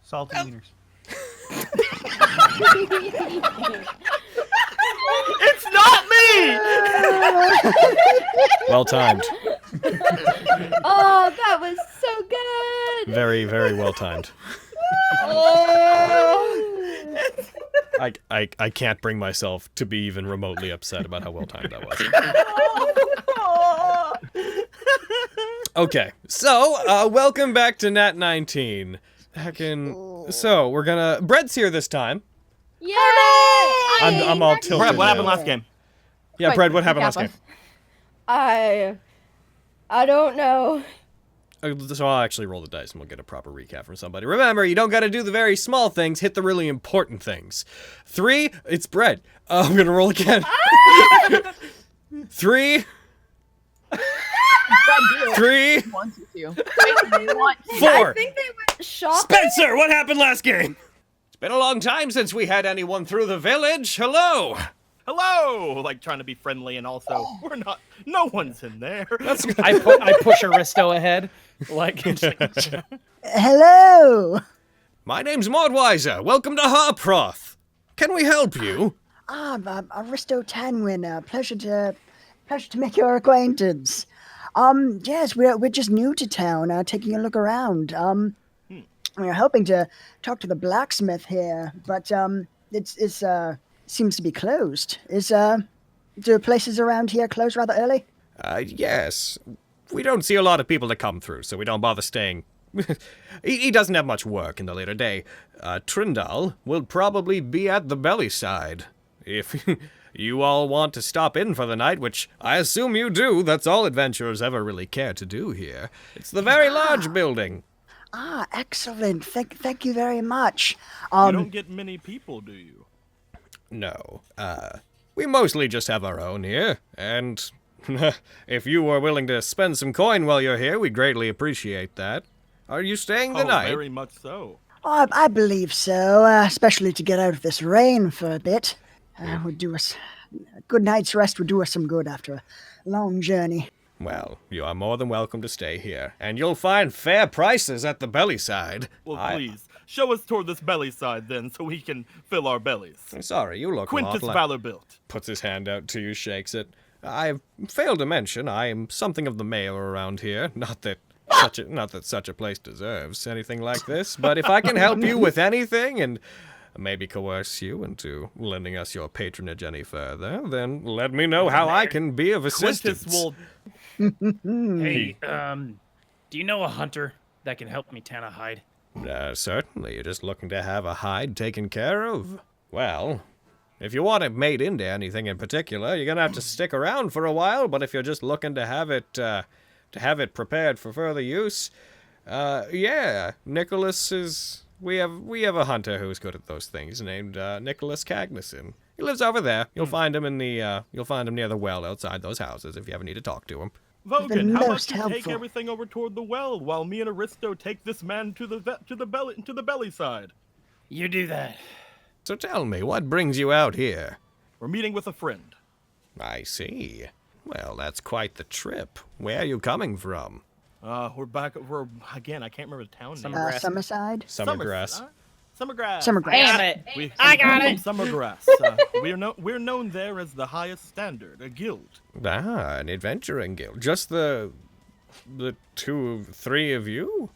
Salty wieners. It's not me! Well timed. Oh, that was so good. Very, very well timed. Oh. I can't bring myself to be even remotely upset about how well timed that was. Okay, so welcome back to Nat19. So we're gonna. Bread's here this time. Yay! I'm all tilted. Brad, what happened now. last game? Yeah, Bread, what happened last game? I don't know. So I'll actually roll the dice and we'll get a proper recap from somebody. Remember, you don't gotta do the very small things, hit the really important things. 3, it's Bread. I'm gonna roll again. 3. 3. 4. I think they went shopping. Spencer, what happened last game? It's been a long time since we had anyone through the village. Hello. Hello! Like, trying to be friendly, and also, we're not, no one's in there. I push Aristo ahead. Like, Hello! My name's Mordweiser. Welcome to Harproth. Can we help you? I'm Aristo Tanwin. Pleasure to make your acquaintance. Yes, we're just new to town, taking a look around. We're hoping to talk to the blacksmith here, but it's seems to be closed. Do places around here close rather early? Yes. We don't see a lot of people that come through, so we don't bother staying. He doesn't have much work in the later day. Trindal will probably be at the belly side. If you all want to stop in for the night, which I assume you do, that's all adventurers ever really care to do here. It's the very large building. Ah, excellent. Thank you very much. You don't get many people, do you? No. We mostly just have our own here, and if you were willing to spend some coin while you're here, we'd greatly appreciate that. Are you staying the night? Very much so. Oh, I believe so, especially to get out of this rain for a bit. Would do us a good night's rest would do us some good after a long journey. Well, you are more than welcome to stay here, and you'll find fair prices at the belly side. Well, please, show us toward this belly side then, so we can fill our bellies. Sorry, you look Quintus a lot like... Valor built. Puts his hand out to you, shakes it. I've failed to mention I am something of the mayor around here. Not that such a place deserves anything like this, but if I can help you with anything and maybe coerce you into lending us your patronage any further, then let me know how I can be of assistance. Quintus will... hey, do you know a hunter that can help me tan a hide? Certainly. You're just looking to have a hide taken care of. Well, if you want it made into anything in particular, you're gonna have to stick around for a while, but if you're just looking to have it prepared for further use, yeah, Nicholas is... We have a hunter who's good at those things named Nicholas Cagneson. He lives over there. You'll find him near the well outside those houses if you ever need to talk to him. Vogan, how about you take everything over toward the well while me and Aristo take this man to the belly side? You do that. So tell me, what brings you out here? We're meeting with a friend. I see. Well, that's quite the trip. Where are you coming from? We're again, I can't remember the town name. Summerside? Summergrass. Summergrass. Summergrass. Damn it! I got it! Summergrass. We're known there as the highest standard, a guild. Ah, an adventuring guild. Just the 3 of you?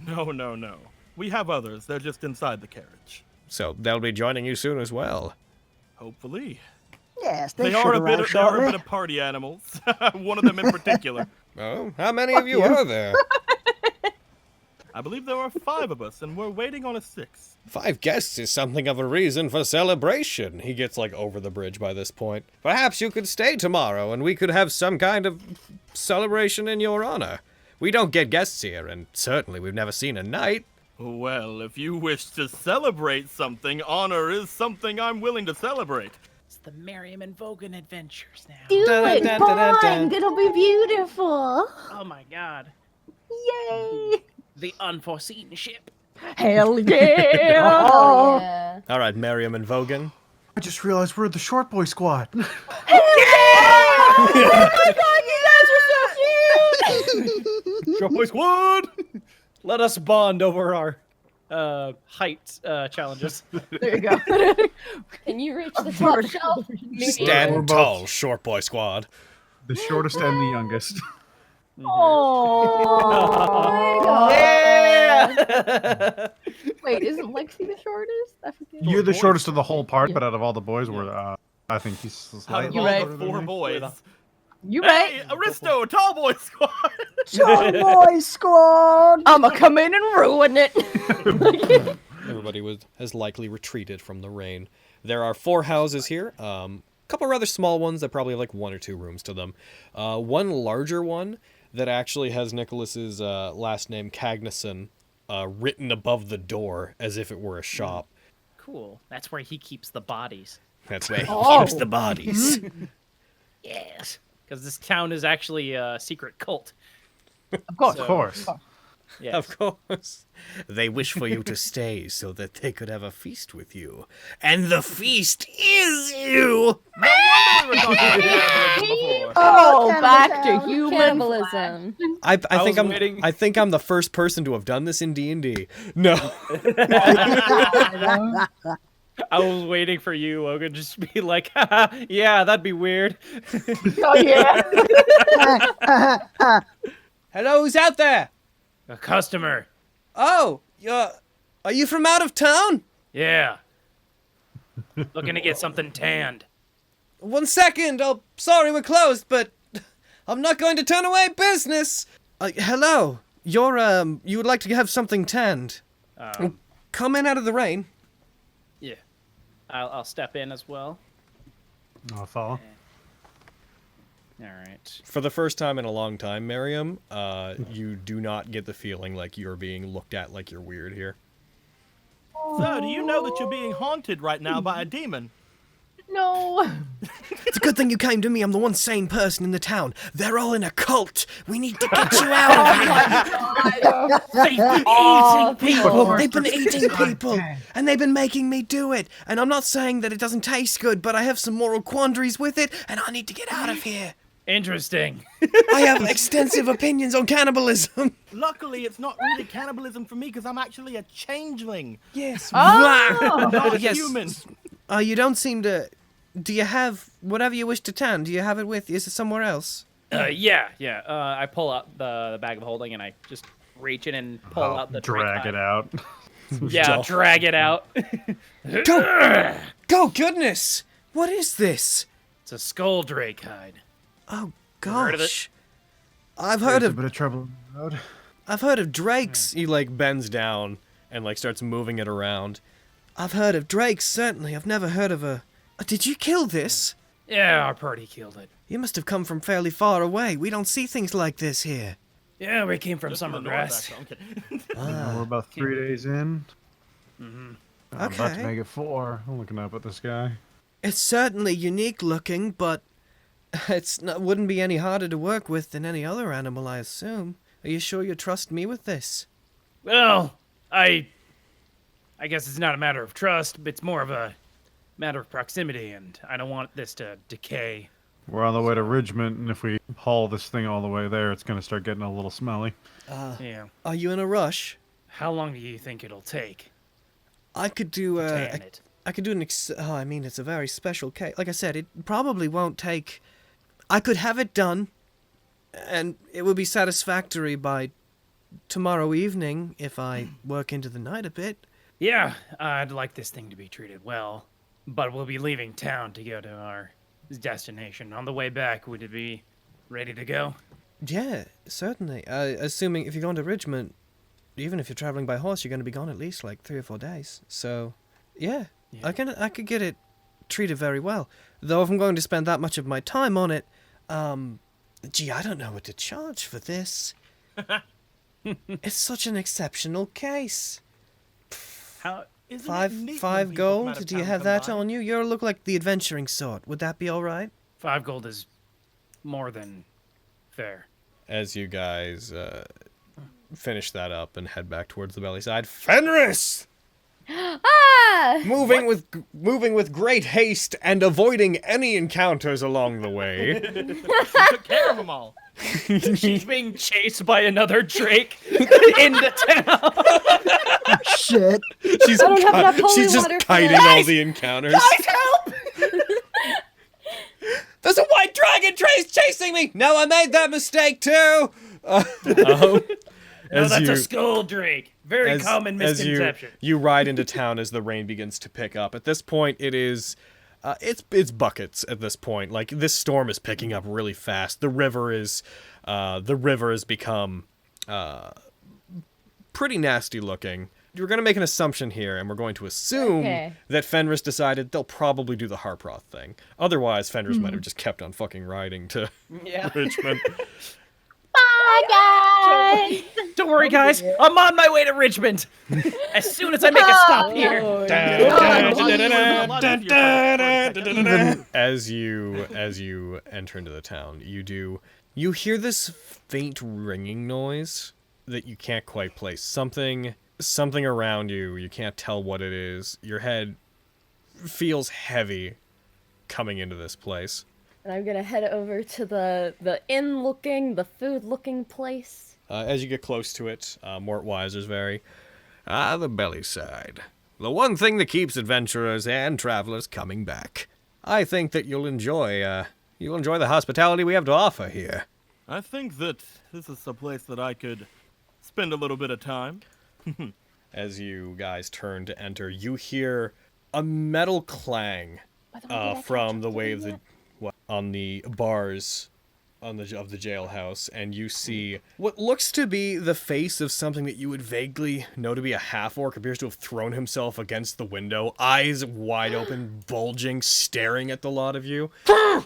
No. We have others. They're just inside the carriage. So they'll be joining you soon as well. Hopefully. Yes, They are a bit of party animals. One of them in particular. Oh, how many of you are there? I believe there are 5 of us, and we're waiting on a 6th. 5 guests is something of a reason for celebration. He gets, over the bridge by this point. Perhaps you could stay tomorrow, and we could have some kind of celebration in your honor. We don't get guests here, and certainly we've never seen a knight. Well, if you wish to celebrate something, honor is something I'm willing to celebrate. It's the Merriam and Vogan adventures now. Do it, Bond. It'll be beautiful. Oh my god. Yay. The unforeseen ship. Hell yeah. Oh. Yeah. All right, Merriam and Vogan. I just realized we're the Short Boy Squad. Hell yeah! Oh my god, you guys are so cute! Short Boy Squad! Let us bond over our height challenges. There you go. Can you reach the top shelf? Stand tall, short boy squad. The shortest and the youngest. Oh. Yeah. Wait, isn't Lexi the shortest? I forget. You're the shortest of the whole part, but out of all the boys, I think he's slightly Out of all shorter the than 4 me. boys. You Hey, right. Aristo, tall boy squad. Tall boy squad. I'ma come in and ruin it. Everybody has likely retreated from the rain. There are 4 houses here. Couple rather small ones that probably have like 1 or 2 rooms to them. One larger one that actually has Nicholas's last name Cagneson written above the door as if it were a shop. Cool. That's where he keeps the bodies. That's where he Oh. keeps the bodies. Yes. Because this town is actually a secret cult. Of course. Of course. Yes. Of course. They wish for you to stay so that they could have a feast with you. And the feast is you! No wonder we were talking about cannibalism before. Oh, Cannibal back town. to human Cannibalism. I was waiting. I think I'm the first person to have done this in D&D. No. I was waiting for you, Logan, just to be like, haha, yeah, that'd be weird. Oh yeah. Hello, who's out there? A customer. Oh, are you from out of town? Yeah. Looking to get something tanned. 1 second. Oh, sorry, we're closed, but I'm not going to turn away business. Hello. You would like to have something tanned. Come in out of the rain. Yeah. I'll step in as well. I'll follow. All right. For the first time in a long time, Miriam, you do not get the feeling like you're being looked at like you're weird here. Sir, do you know that you're being haunted right now by a demon? No. It's a good thing you came to me. I'm the one sane person in the town. They're all in a cult. We need to get you out of here. They've been eating people. They've been eating people. And they've been making me do it. And I'm not saying that it doesn't taste good, but I have some moral quandaries with it, and I need to get out of here. Interesting. I have extensive opinions on cannibalism. Luckily, it's not really cannibalism for me because I'm actually a changeling. Yes. Oh. Not Yes. human. You don't seem to... Do you have whatever you wish to tan? Do you have it with you? Is it somewhere else? Yeah. I pull out the bag of holding and I just reach in and pull out the drag it out. Yeah, drag it out. Go, goodness! What is this? It's a skull drake hide. Oh Heard of it? gosh! I've There's heard a of bit of trouble on the road. I've heard of drakes. He like bends down and like starts moving it around. I've heard of drakes, certainly. I've never heard of a. Did you kill this? Yeah, our party killed it. You must have come from fairly far away. We don't see things like this here. Yeah, we came from Just in the Summergrass. north, actually. We're about 3 days in. I'm about to Okay. make it 4. I'm looking up at this guy. It's certainly unique looking, but wouldn't be any harder to work with than any other animal, I assume. Are you sure you trust me with this? Well, I guess it's not a matter of trust, but it's more of a matter of proximity, and I don't want this to decay. We're on the way to Ridgement, and if we haul this thing all the way there, it's going to start getting a little smelly. Yeah. Are you in a rush? How long do you think it'll take I could do to tan it? I could do I mean, it's a very special case. Like I said, it probably won't take. I could have it done, and it will be satisfactory by tomorrow evening if I work into the night a bit. Yeah, I'd like this thing to be treated well, but we'll be leaving town to go to our destination. On the way back, would it be ready to go? Yeah, certainly. Assuming if you're going to Ridgement, even if you're traveling by horse, you're going to be gone at least like 3 or 4 days. So, yeah. I could get it treated very well. Though if I'm going to spend that much of my time on it, gee, I don't know what to charge for this. It's such an exceptional case. How? Isn't it neat when Five people from out gold? of Do you town have that combine? on you? You look like the adventuring sort. Would that be all right? 5 gold is more than fair. As you guys finish that up and head back towards the belly side, Fenris! Ah! Moving with great haste and avoiding any encounters along the way. She took care of them all. She's being chased by another Drake into town. Shit. She's, I don't have enough holy she's just water for kiting that. all the encounters. Guys, help! There's a white dragon chasing me! No, I made that mistake too! No, that's a skull Drake. Very common as misconception. you ride into town as the rain begins to pick up. At this point, it is... it's buckets at this point. Like, this storm is picking up really fast. The river has become pretty nasty looking. We're going to make an assumption here, and we're going to assume that Fenris decided they'll probably do the Harproth thing. Otherwise, Fenris might have just kept on fucking riding to Richmond. Bye, guys. Don't worry, guys. I'm on my way to Richmond. As soon as I make a stop here. As you enter into the town, you hear this faint ringing noise that you can't quite place. Something around you. You can't tell what it is. Your head feels heavy coming into this place. And I'm gonna head over to the inn-looking, the food-looking place. As you get close to it, Mort Weiser's the belly side. The one thing that keeps adventurers and travelers coming back. I think that you'll enjoy the hospitality we have to offer here. I think that this is a place that I could spend a little bit of time. As you guys turn to enter, you hear a metal clang from the way of on the bars of the jailhouse, and you see what looks to be the face of something that you would vaguely know to be a half-orc appears to have thrown himself against the window, eyes wide open, bulging, staring at the lot of you. Oh,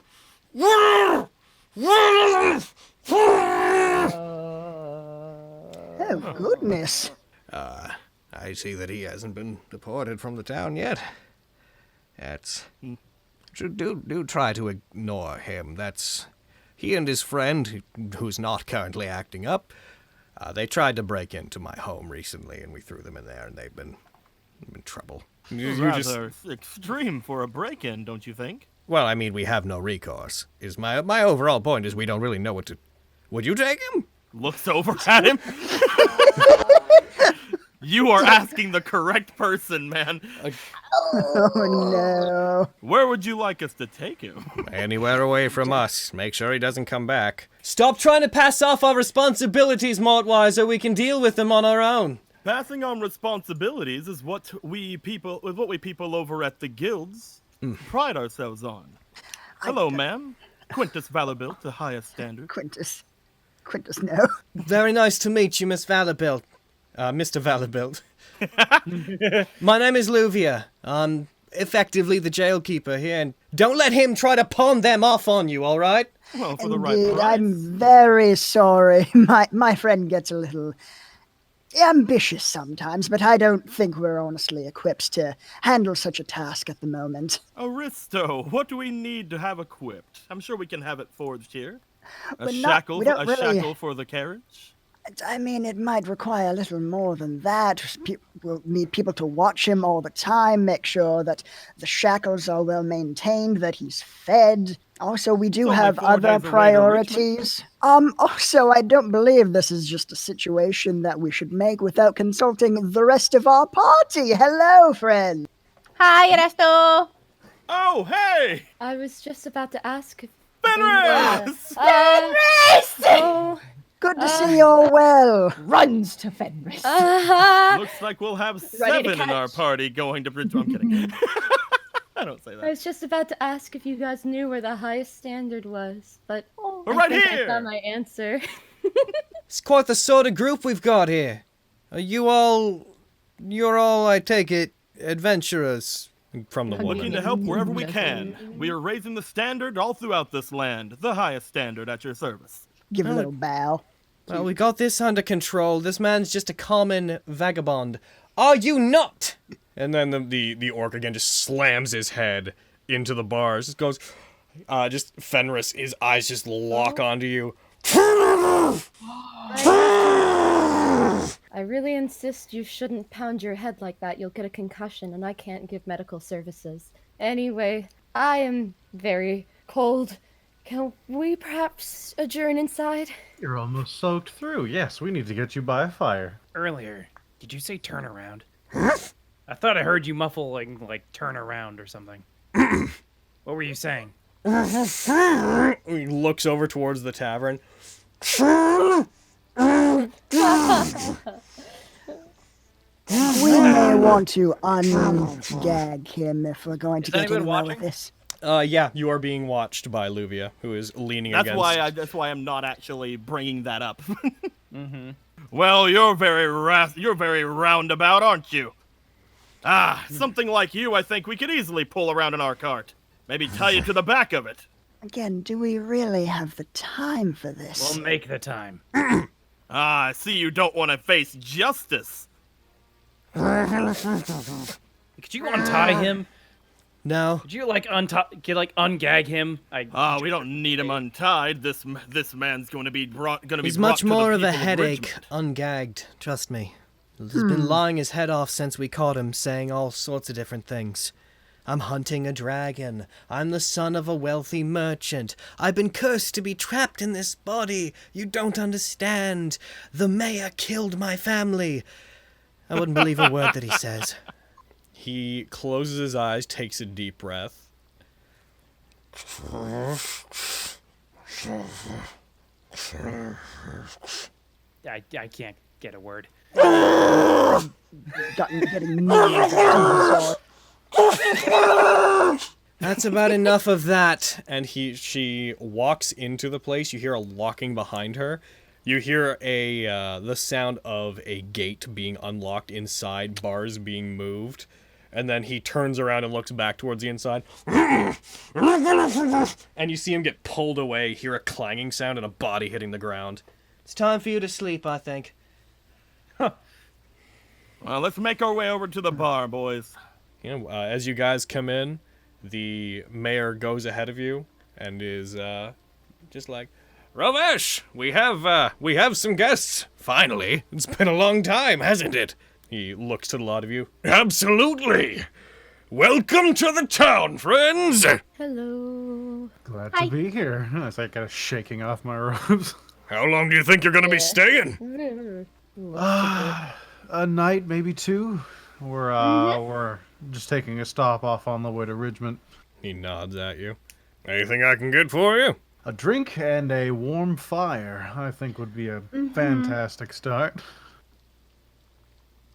goodness. I see that he hasn't been deported from the town yet. Do try to ignore him. That's he and his friend, who's not currently acting up. They tried to break into my home recently, and we threw them in there, and they've been in trouble. Rather extreme for a break-in, don't you think? Well, I mean, we have no recourse. Is my overall point is we don't really know what to. Would you take him? Looks over at him. You are asking the correct person, man. Oh, no. Where would you like us to take him? Anywhere away from us. Make sure he doesn't come back. Stop trying to pass off our responsibilities, Mortweiser. We can deal with them on our own. Passing on responsibilities is what we people over at the guilds pride ourselves on. Hello, ma'am. Quintus Vanderbilt, the highest standard. Quintus, no. Very nice to meet you, Miss Vanderbilt. Mr. Vanderbilt. My name is Luvia. I'm effectively the jailkeeper here, and don't let him try to pawn them off on you, all right? Well, for the right Indeed, price. I'm very sorry. My friend gets a little ambitious sometimes, but I don't think we're honestly equipped to handle such a task at the moment. Aristo, what do we need to have equipped? I'm sure we can have it forged here. A But shackle really- for the carriage? I mean, it might require a little more than that. We'll need people to watch him all the time, make sure that the shackles are well maintained, that he's fed. Also, we do It's only have 4 other days away to priorities. Also, I don't believe this is just a situation that we should make without consulting the rest of our party. Hello, friend. Hi, Resto. Oh, hey! I was just about to ask if... Fenris! Oh, Good to see you all well. Runs to Fenris. Looks like we'll have Ready to 7 in our catch. party going to Bridge. I'm kidding. I don't say I that. was just about to ask if you guys knew where the highest standard was, but We're I right think here! I found my answer. It's quite the sort of group we've got here. You're all, I take it, adventurers from the Looking woodland. to help wherever we can. We are raising the standard all throughout this land. The highest standard at your service. Give a little bow. Well, we got this under control. This man's just a common vagabond. Are you not? And then the orc again just slams his head into the bars. Just goes, just Fenris, his eyes just lock onto you. I really insist you shouldn't pound your head like that. You'll get a concussion, and I can't give medical services. Anyway, I am very cold, Can we perhaps adjourn inside? You're almost soaked through. Yes, we need to get you by a fire. Earlier, did you say turn around? I thought I heard you muffle like turn around or something. What were you saying? He looks over towards the tavern. We may want to ungag him if we're going to Is get anyone anywhere watching? with this. Yeah, you are being watched by Luvia, who is leaning That's against. that's why I'm not actually bringing that up. Well, you're very roundabout, aren't you? Ah, something like you, I think we could easily pull around in our cart. Maybe tie you to the back of it. Again, do we really have the time for this? We'll make the time. Ah, I see you don't want to face justice. Could you untie him? No. Could you ungag him? We don't need him untied. This man's going to be brought. He's much to the more of a people headache, Richmond. ungagged. Trust me. He's been lying his head off since we caught him, saying all sorts of different things. I'm hunting a dragon. I'm the son of a wealthy merchant. I've been cursed to be trapped in this body. You don't understand. The mayor killed my family. I wouldn't believe a word that he says. He closes his eyes, takes a deep breath. I can't get a word. Getting millions That's about enough of that. And she walks into the place. You hear a locking behind her. You hear the sound of a gate being unlocked inside, bars being moved. And then he turns around and looks back towards the inside. And you see him get pulled away, hear a clanging sound and a body hitting the ground. It's time for you to sleep, I think. Well, let's make our way over to the bar, boys. You know, as you guys come in, the mayor goes ahead of you and is just like, Rovesh, we have some guests. Finally, it's been a long time, hasn't it? He looks to a lot of you. Absolutely. Welcome to the town, friends. Hello. Glad Hi. to be here. It's like kind of shaking off my robes. How long do you think you're gonna be staying? A night, maybe two. We're just taking a stop off on the way to Ridgemont. He nods at you. Anything I can get for you? A drink and a warm fire, I think, would be a fantastic start.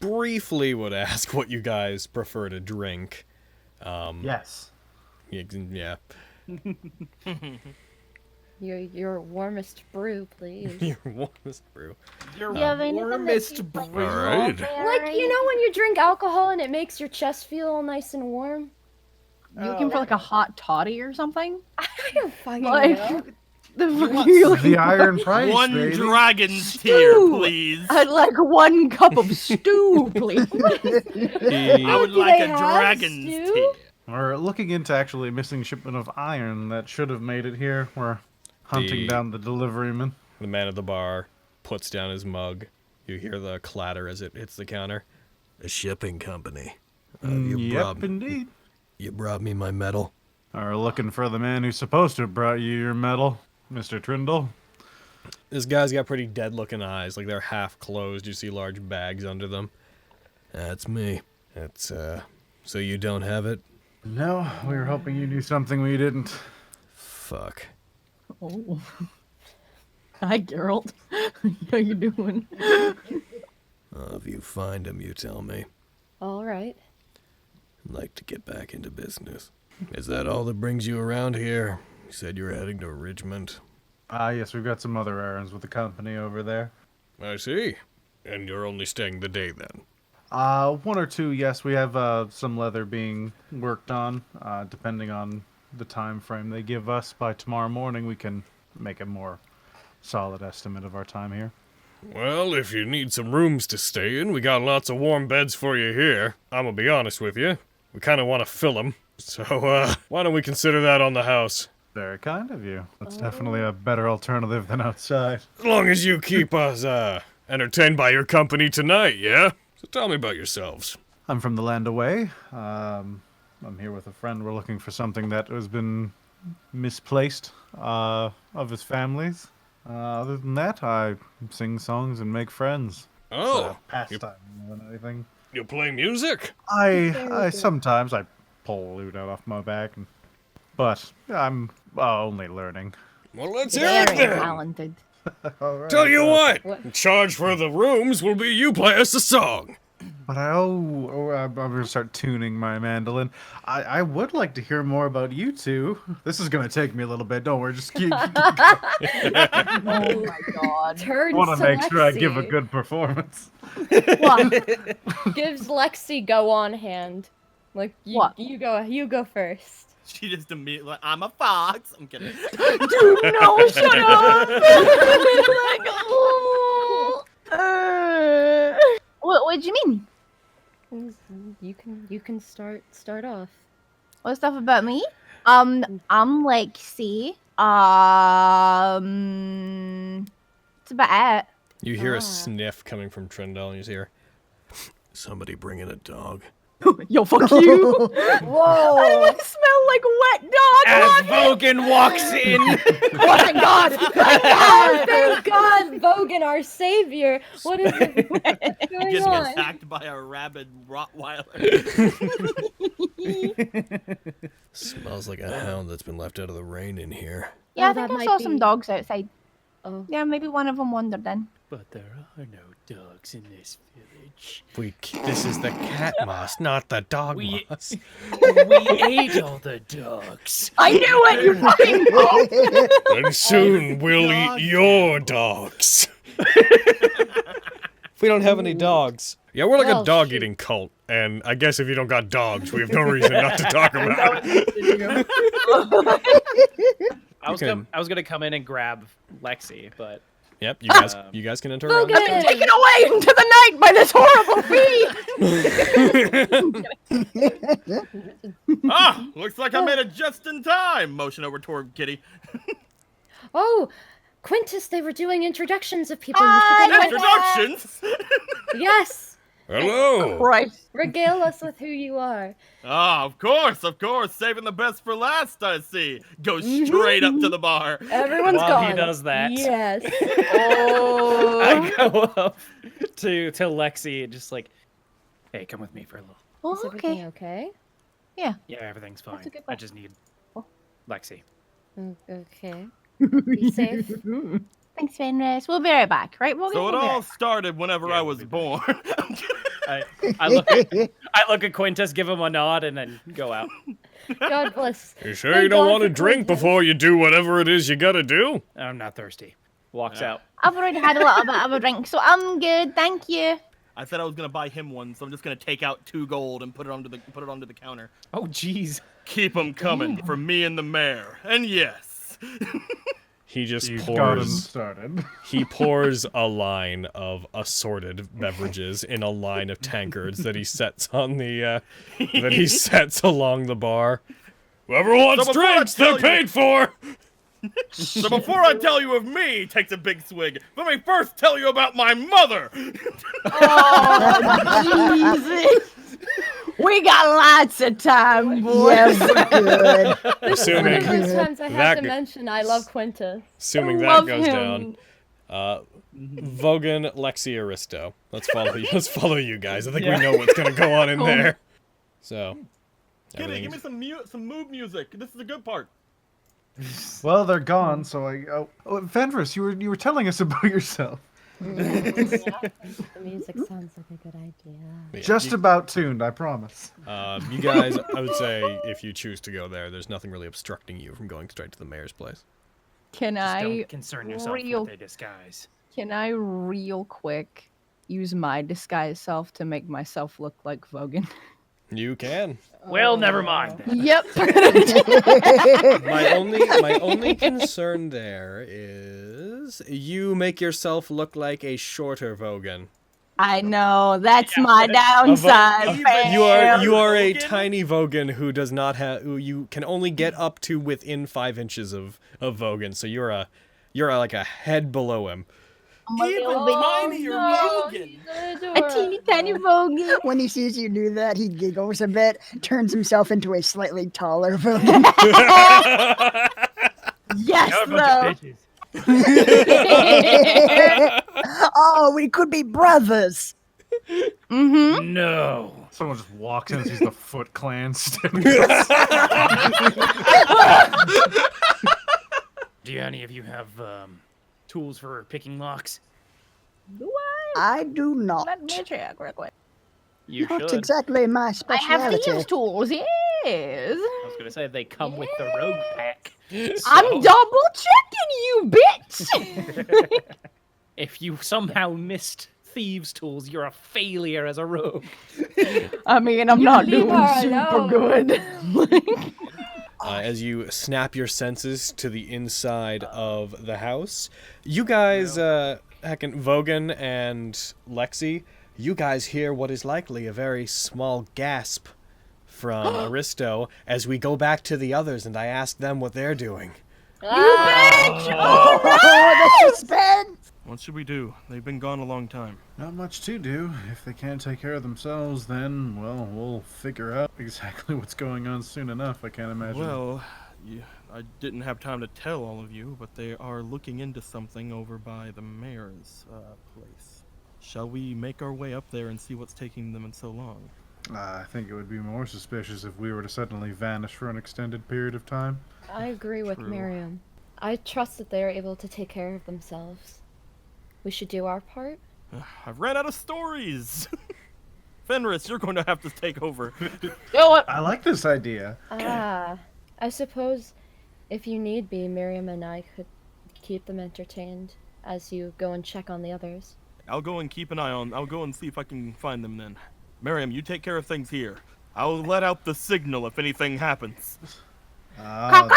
Briefly would ask what you guys prefer to drink. Yes. Yeah. Your warmest brew, please. Your warmest brew. Your You have anything that warmest tastes like brew. Alright. Like, you know when you drink alcohol and it makes your chest feel all nice and warm? You looking for like a hot toddy or something? I don't fucking Like, know. the fuck are you looking The iron price, One baby. dragon's tear, Stew. please. I'd like 1 cup of stew, please. I would Do like they a have dragon's stew? tear. We're looking into actually a missing shipment of iron that should have made it here. We're hunting down the deliveryman. The man at the bar puts down his mug. You hear the clatter as it hits the counter. A shipping company. Yep, indeed. You brought me my medal. Are looking for the man who's supposed to have brought you your medal, Mr. Trindle. This guy's got pretty dead-looking eyes, like they're half closed. You see large bags under them. That's me. That's, so you don't have it? No, we were hoping you knew something we didn't. Fuck. Oh. Hi, Geralt. How you doing? If you find him, you tell me. All right. I'd like to get back into business. Is that all that brings you around here? You said you were heading to Richmond. Yes, we've got some other errands with the company over there. I see. And you're only staying the day then? 1 or 2, yes. We have some leather being worked on. Depending on the time frame they give us, by tomorrow morning we can make a more solid estimate of our time here. Well, if you need some rooms to stay in, we got lots of warm beds for you here. I'm gonna be honest with you. We kind of want to fill them. So, why don't we consider that on the house? Very kind of you. That's definitely a better alternative than outside. As long as you keep us, entertained by your company tonight, yeah? So tell me about yourselves. I'm from the land away. I'm here with a friend. We're looking for something that has been misplaced of his families. Other than that, I sing songs and make friends. Oh, Pastime more than anything. you play music? I sometimes I pull a lute out off my back, but I'm only learning. Well, let's hear it Very then. talented. All right, Tell you what, in charge for the rooms will be you play us a song. But I'm gonna start tuning my mandolin. I would like to hear more about you two. This is gonna take me a little bit. Don't worry, just keep. Oh my god. Turns want to to make sure I give a Lexi. good performance. What? Gives Lexi go on hand. Like What? you go first. She just immediately like, I'm a fox. I'm kidding. Dude, no, shut up! What do you mean? You can start off. What stuff about me? I'm Lexi. It's about it. You hear a sniff coming from Trindle, and you hear somebody bringing a dog. Yo, fuck you! Whoa! I smell like wet dog! As Vogan walks in. Oh my god! Oh, thank God, Vogan, our savior. What is it going Getting on? attacked by a rabid Rottweiler. Smells like a hound that's been left out of the rain in here. Yeah, Oh, I think that I might saw some be- dogs outside. Oh. Yeah, maybe one of them wandered in. But there are no dogs in this village. This is the cat moss, not the dog We- moss. We ate all the dogs. I knew it, you fucking And soon we'll eat your dogs. We don't have any dogs. Yeah, we're like Well, a dog-eating cult, and I guess if you don't got dogs, we have no reason not to talk about it. I was can- I was gonna come in and grab Lexi, but Yep, you guys can enter Vogan! around. taken away into the night by this horrible bee! Ah, looks like I made it just in time. Motion over toward Kitty. Oh, Quintus, they were doing introductions of people. Hi, You should Introductions. Yes, Hello. Christ. regale us with who you are. Ah, of course. Saving the best for last. I see. Go straight up to the bar. Everyone's While gone. he does that, Yes. I go up to Lexi and just like, hey, come with me for a little. Oh, Is everything okay. okay? Yeah, everything's fine. a good I one. just need Oh. Lexi. Okay. Be safe. Thanks, Fenris. We'll be right back, right? We'll So it be all right started whenever Yeah, I we'll was be back. born. I look at Quintus, give him a nod, and then go out. God bless. You sure Thank you don't God want to for drink Quintus. before you do whatever it is you gotta do? I'm not thirsty. Walks out. I've already had a little bit of a drink, so I'm good. Thank you. I said I was gonna buy him one, so I'm just gonna take out 2 gold and put it onto the counter. Oh, jeez. Keep 'em coming for me and the mayor. And yes. He just You've got 'em pours. started. He pours a line of assorted beverages in a line of tankards that he sets on the that he sets along the bar. Whoever wants So before I drinks, they're tell you- paid for. So before I tell you of me, takes a big swig. Let me first tell you about my mother. Jesus. We got lots of time, boys. Yes, good. This is one of the Assuming first times I that have to g- mention I love Quintus. Assuming I that love goes him. down. Vogan, Lexi, Aristo. Let's follow you. Let's follow you guys. I think we know what's gonna go on in there. So, Kitty, everything give me some mood music. This is the good part. Well, they're gone, so Fenris, you were telling us about yourself. The music sounds like a good idea. yeah, Just about tuned, I promise. you guys, I would say if you choose to go there, there's nothing really obstructing you from going straight to the mayor's place. Can Just I don't concern yourself real- with a disguise. real quick use my disguise self to make myself look like Vogan? You can. Well, never mind. then. Yep. My only concern there is you make yourself look like a shorter Vogan. I know, that's my downside. You are a Vogan? tiny Vogan who does not have who you can only get up to within 5 inches of Vogan. So you're like a head below him. Even little tinier no, Logan. he's A teeny tiny Vogan. When he sees you do that, he giggles a bit, turns himself into a slightly taller Vogan. Yes, You're a bunch though. of bitches. Oh, we could be brothers. Mm-hmm. No. Someone just walks in and sees the Foot Clan standing. Do any of you have tools for picking locks? Do I? I do not. Let me check real quick. You Not should. exactly my I specialty. have thieves' tools, yes. I was gonna say they come with the rogue pack. I'm double checking you, bitch. If you somehow missed thieves' tools, you're a failure as a rogue. I mean, I'm not leave doing her super alone. good. As you snap your senses to the inside of the house, you guys, heckin' Vogan and Lexi, you guys hear what is likely a very small gasp from Aristo as we go back to the others and I ask them what they're doing. Oh, the suspense! What should we do? They've been gone a long time. Not much to do. If they can't take care of themselves, then, well, we'll figure out exactly what's going on soon enough, I can't imagine. Well, I didn't have time to tell all of you, but they are looking into something over by the mayor's place. Shall we make our way up there and see what's taking them so long? I think it would be more suspicious if we were to suddenly vanish for an extended period of time. I agree with True. Miriam. I trust that they are able to take care of themselves. We should do our part. I've ran out of stories! Fenris, you're going to have to take over. I like this idea. I suppose if you need be, Miriam and I could keep them entertained as you go and check on the others. I'll go and keep an eye on. I'll go and see if I can find them then. Miriam, you take care of things here. I'll let out the signal if anything happens. Well,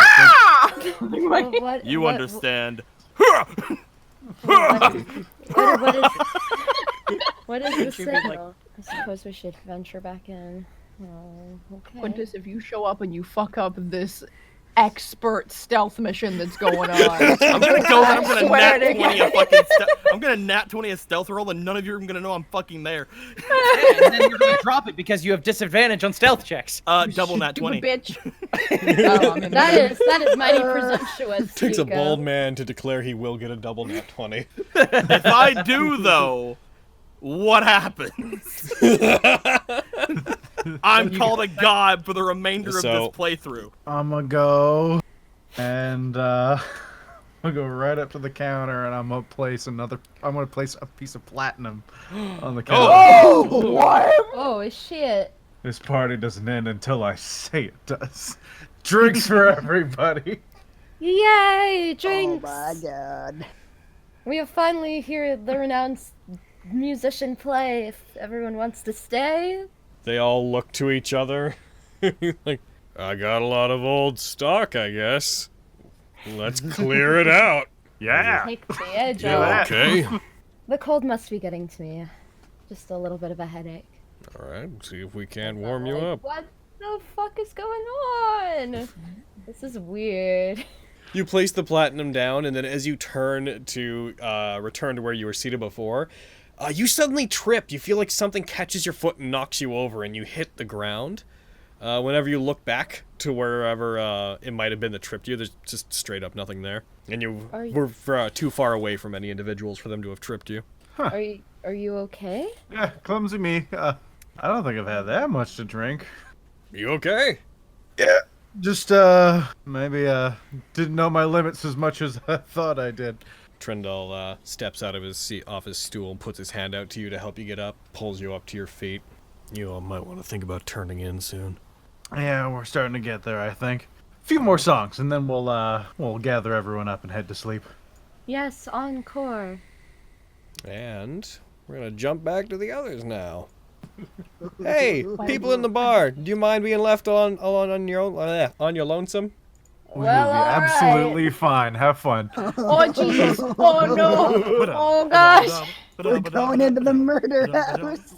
what, You what- understand. What is the signal? I suppose we should venture back in. Oh, okay. Quintus, if you show up and you fuck up this expert stealth mission that's going on, I'm gonna go and I'm gonna swear nat to 20 a fucking I'm gonna nat 20 a stealth roll and none of you are gonna know I'm fucking there. And then you're gonna drop it because you have disadvantage on stealth checks. Double nat 20. bitch. That is mighty presumptuous. Takes a Nico. bold man to declare he will get a double nat 20. If I do though, what happens? I'm called a god for the remainder of So- this playthrough. I'm gonna go and I'll go right up to the counter and I'm gonna place a piece of platinum on the counter. Oh shit! This party doesn't end until I say it does. Drinks for everybody. Yay! Drinks! Oh my god. We have finally heard the renowned musician play. If everyone wants to stay, They all look to each other. Like, I got a lot of old stock, I guess. Let's clear it out. Yeah. take the edge You off. okay? The cold must be getting to me. Just a little bit of a headache. Alright, see if we can't warm you up. What the fuck is going on? This is weird. You place the platinum down, and then as you turn to return to where you were seated before, you suddenly trip. You feel like something catches your foot and knocks you over, and you hit the ground. Whenever you look back to wherever it might have been that tripped you, there's just straight up nothing there. And you were too far away from any individuals for them to have tripped you. Are you okay? Yeah, clumsy me. I don't think I've had that much to drink. You okay? Yeah. Just, maybe, didn't know my limits as much as I thought I did. Trendall steps out of his seat, off his stool, and puts his hand out to you to help you get up, pulls you up to your feet. You all might want to think about turning in soon. Yeah, we're starting to get there, I think. A few more songs, and then we'll gather everyone up and head to sleep. Yes, encore. And we're gonna jump back to the others now. Hey, people in the bar, do you mind being left on your own, on your lonesome? We will be absolutely fine. Have fun. Oh Jesus! Oh no! Oh gosh! We're going into the murder house.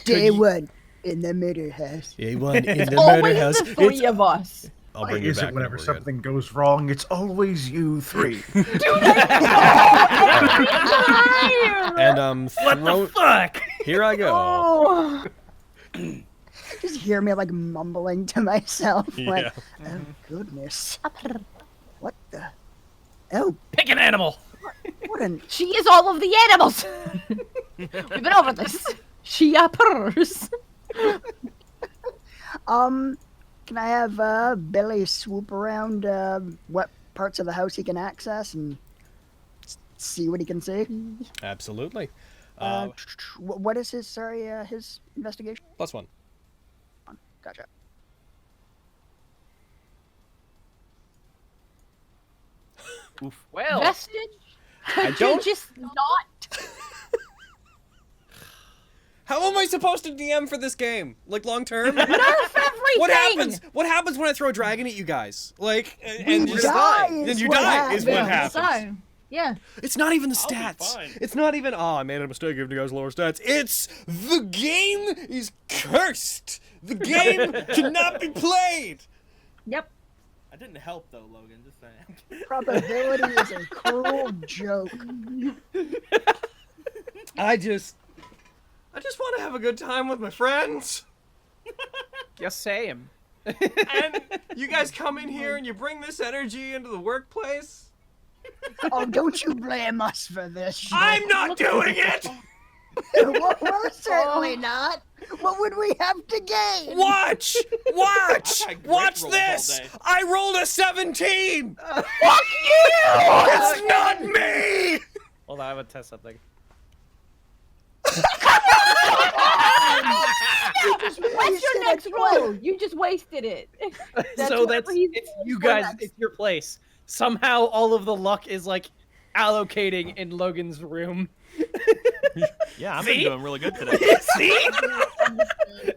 Day one in the murder house. Day one in the Always murder house. the three of us. I'll Why bring you is back. it whenever when we're good. something goes wrong, it's always you three? And What the fuck? Here I go. Oh. Just hear me like mumbling to myself, like, Yeah. oh goodness, what the? Oh, Pick an animal. what an She is all of the animals. We've been over this. She purrs. Can I have Billy swoop around what parts of the house he can access and see what he can see? Absolutely. What is his his investigation? +1. Gotcha. Well, Vestige? I Could don't. you just not? How am I supposed to DM for this game? Like long term? Nerf everything! What happens? What happens when I throw a dragon at you guys? Like, and We just die die. is Then you what die is what happens. happens. Yeah. It's not even the I'll be stats. fine. It's not even, oh, I made a mistake giving you guys lower stats. It's the game is cursed. The game cannot be played. Yep. I didn't help though, Logan. Just saying. Probability is a cruel joke. I just want to have a good time with my friends. just same. And you guys come in here and you bring this energy into the workplace. Oh, don't you blame us for this shit. I'm not doing it. Well, certainly not. What would we have to gain? Watch! I've had great Watch rolls this! all day. I rolled a 17! Fuck you! It's not me! Hold on, I would test something. What's your next roll? You just wasted it. So whatever he's it's doing you for guys. next. It's your place. Somehow, all of the luck is like allocating in Logan's room. Yeah, I've See? been doing really good today. See?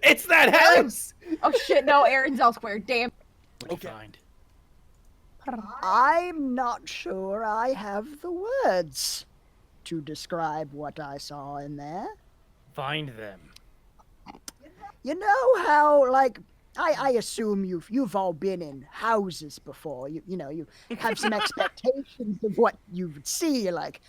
It's that house. Oh shit! No, Aaron's elsewhere. Damn. What'd you find? I'm not sure I have the words to describe what I saw in there. Find them. You know how, like, I assume you've all been in houses before. You know, you have some expectations of what you would see, like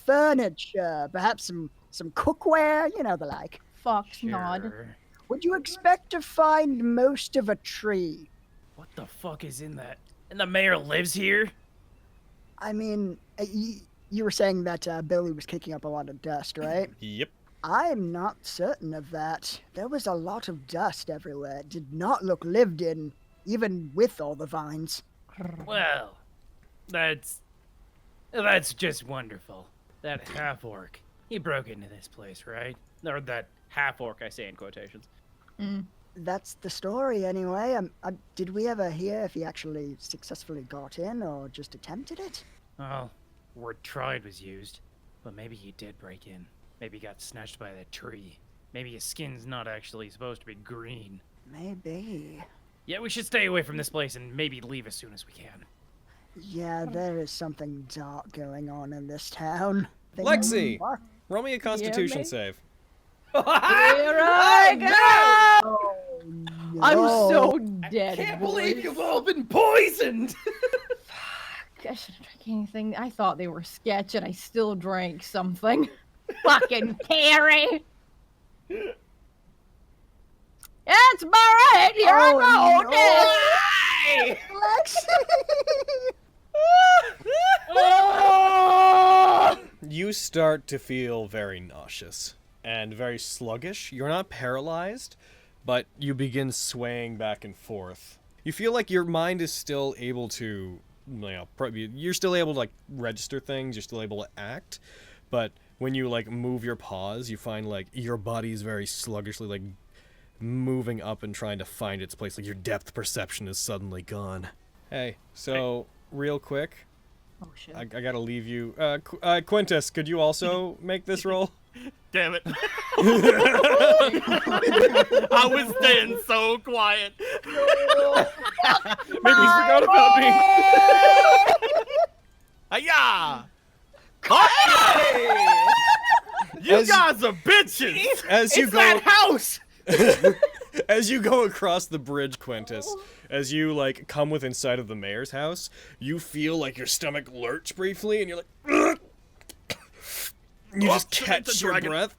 furniture, perhaps some cookware, you know, the like. Fuck nod. Sure. Would you expect to find most of a tree? What the fuck is in that? And the mayor lives here? I mean, you were saying that Billy was kicking up a lot of dust, right? Yep. I'm not certain of that. There was a lot of dust everywhere. It did not look lived in, even with all the vines. Well, that's just wonderful. That half-orc, he broke into this place, right? Or that half-orc, I say in quotations. That's the story, anyway. Did we ever hear if he actually successfully got in or just attempted it? Well, word tried was used, but maybe he did break in. Maybe he got snatched by that tree. Maybe his skin's not actually supposed to be green. Maybe. Yeah, we should stay away from this place and maybe leave as soon as we can. Yeah, there is something dark going on in this town. Lexi! Roll me a Constitution mate. save. Here I go! I'm so dead. Can't believe boys. you've all been poisoned! I shouldn't drink anything. I thought they were sketch and I still drank something. Fucking Carrie! It's Barrett! Here I go! Dead. Oh! You start to feel very nauseous and very sluggish. You're not paralyzed, but you begin swaying back and forth. You feel like your mind is still able to, you're still able to like register things, you're still able to act, but when you like move your paws, you find like your body is very sluggishly like moving up and trying to find its place. Like your depth perception is suddenly gone. Hey, so real quick, Oh shit. I gotta leave you. Quintus, could you also make this roll? Damn it. I was staying so quiet. Maybe he forgot about me. Hiya! You As- guys are bitches! As you It's go, that house! As you go across the bridge, Quintus, as you, like, come within sight of the mayor's house, you feel, like, your stomach lurch briefly, and you're like, ugh! You just catch your breath,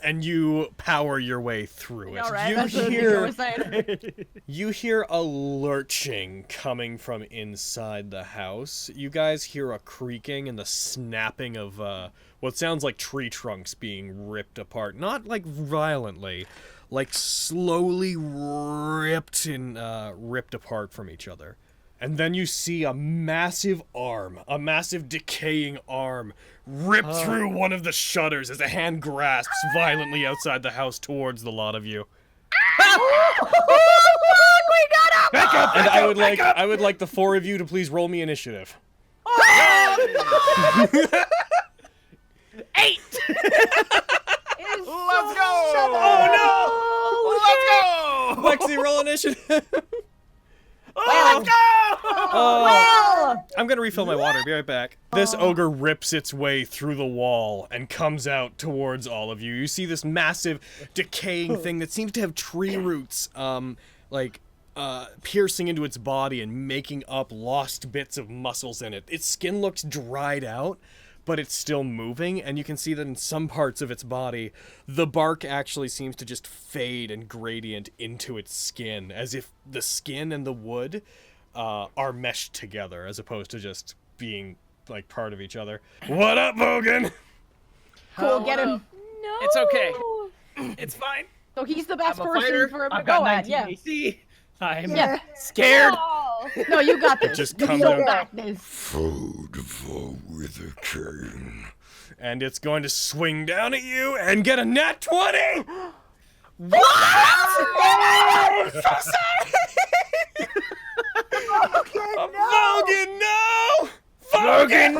and you power your way through it. Alright, that's what I was saying. You hear a lurching coming from inside the house. You guys hear a creaking and the snapping of what sounds like tree trunks being ripped apart. Not like violently, like slowly ripped apart from each other. And then you see a massive arm, a massive decaying arm, rip through one of the shutters as a hand grasps violently outside the house towards the lot of you. Back up! And I would like the four of you to please roll me initiative. 8! Let's go! Oh no! Lexi, roll initiative. Let's go! I'm gonna refill my water. Be right back. This ogre rips its way through the wall and comes out towards all of you. You see this massive, decaying thing that seems to have tree roots, piercing into its body and making up lost bits of muscles in it. Its skin looks dried out, but it's still moving, and you can see that in some parts of its body, the bark actually seems to just fade and gradient into its skin, as if the skin and the wood are meshed together, as opposed to just being, like, part of each other. What up, Vogan? Cool, get him. No. It's okay. It's fine. So he's the best I'm a person fighter. for him to I've got go at, 19 yeah. AC. I'm Yeah. scared. Oh. No, you got this. just You comes don't out. got this. Food for with a cane. And it's going to swing down at you and get a nat 20! Okay, no. Vogan, no! Vogan!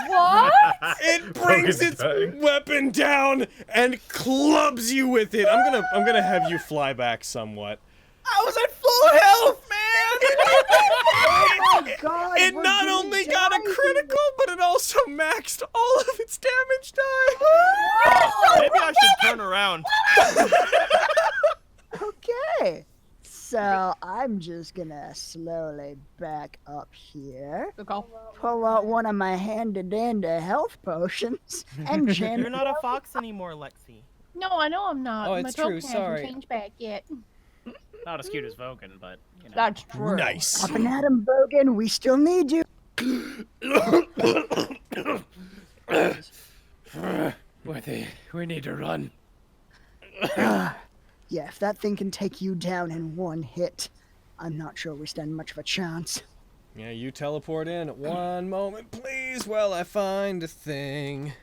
What? It brings its weapon down and clubs you with it. I'm gonna have you fly back somewhat. I was at full health, man! Oh my God, It we're not getting only got a done. critical, but it also maxed all of its damage die. Maybe I should turn around. Okay. So I'm just gonna slowly back up here, Good call. pull out one of my handy-dandy health potions, and jam You're it. not a fox anymore, Lexi. No, I know I'm not. Oh, My it's throat true, hasn't sorry. changed back yet. Not as cute as Vogan, but, you know. That's true. Nice. Up and at 'em, Bogan. We still need you. We need to run. Yeah, if that thing can take you down in one hit, I'm not sure we stand much of a chance. Yeah, you teleport in. One moment, please, while I find a thing.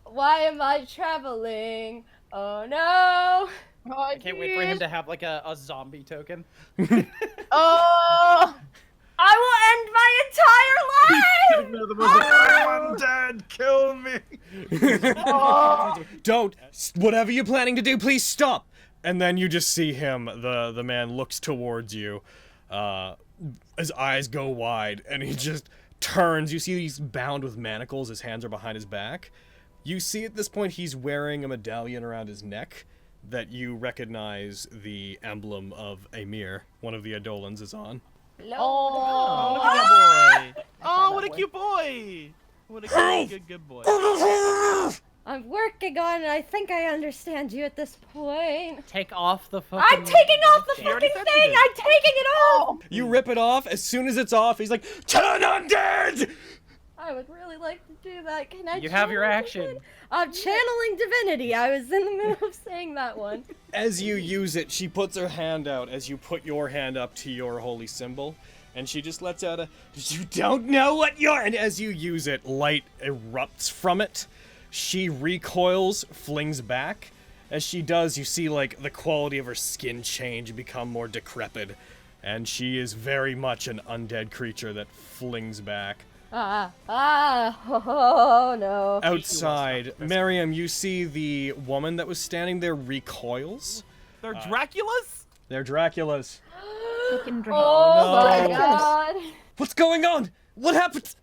Why am I traveling? Oh no! Oh, I can't wait for him to have, like, a zombie token. Oh! I will end my entire life! I'm dead. Kill me. Don't. Whatever you're planning to do, please stop. And then you just see him. The man looks towards you. His eyes go wide, and he just turns. You see he's bound with manacles. His hands are behind his back. You see at this point he's wearing a medallion around his neck that you recognize the emblem of Amir, one of the Adolans, is on. Oh, look at that boy. Oh, what a cute boy. What a good boy. I'm working on it. I think I understand you at this point. Take off the fucking... I'm taking off the You already fucking said you thing! did. I'm taking it off! You rip it off. As soon as it's off, he's like, "Turn undead!" I would really like to do that. Can I You have your channel action. divinity? I'm channeling divinity. I was in the middle of saying that one. As you use it, she puts her hand out as you put your hand up to your holy symbol, and she just lets out a, "You don't know what you're," and as you use it, light erupts from it. She recoils, flings back. As she does, you see, like, the quality of her skin change and become more decrepit, and she is very much an undead creature that flings back. Oh no. Outside, Miriam, you see the woman that was standing there recoils. They're Draculas? They're Draculas. Fucking drink. Oh my no. god. What's going on? What happened?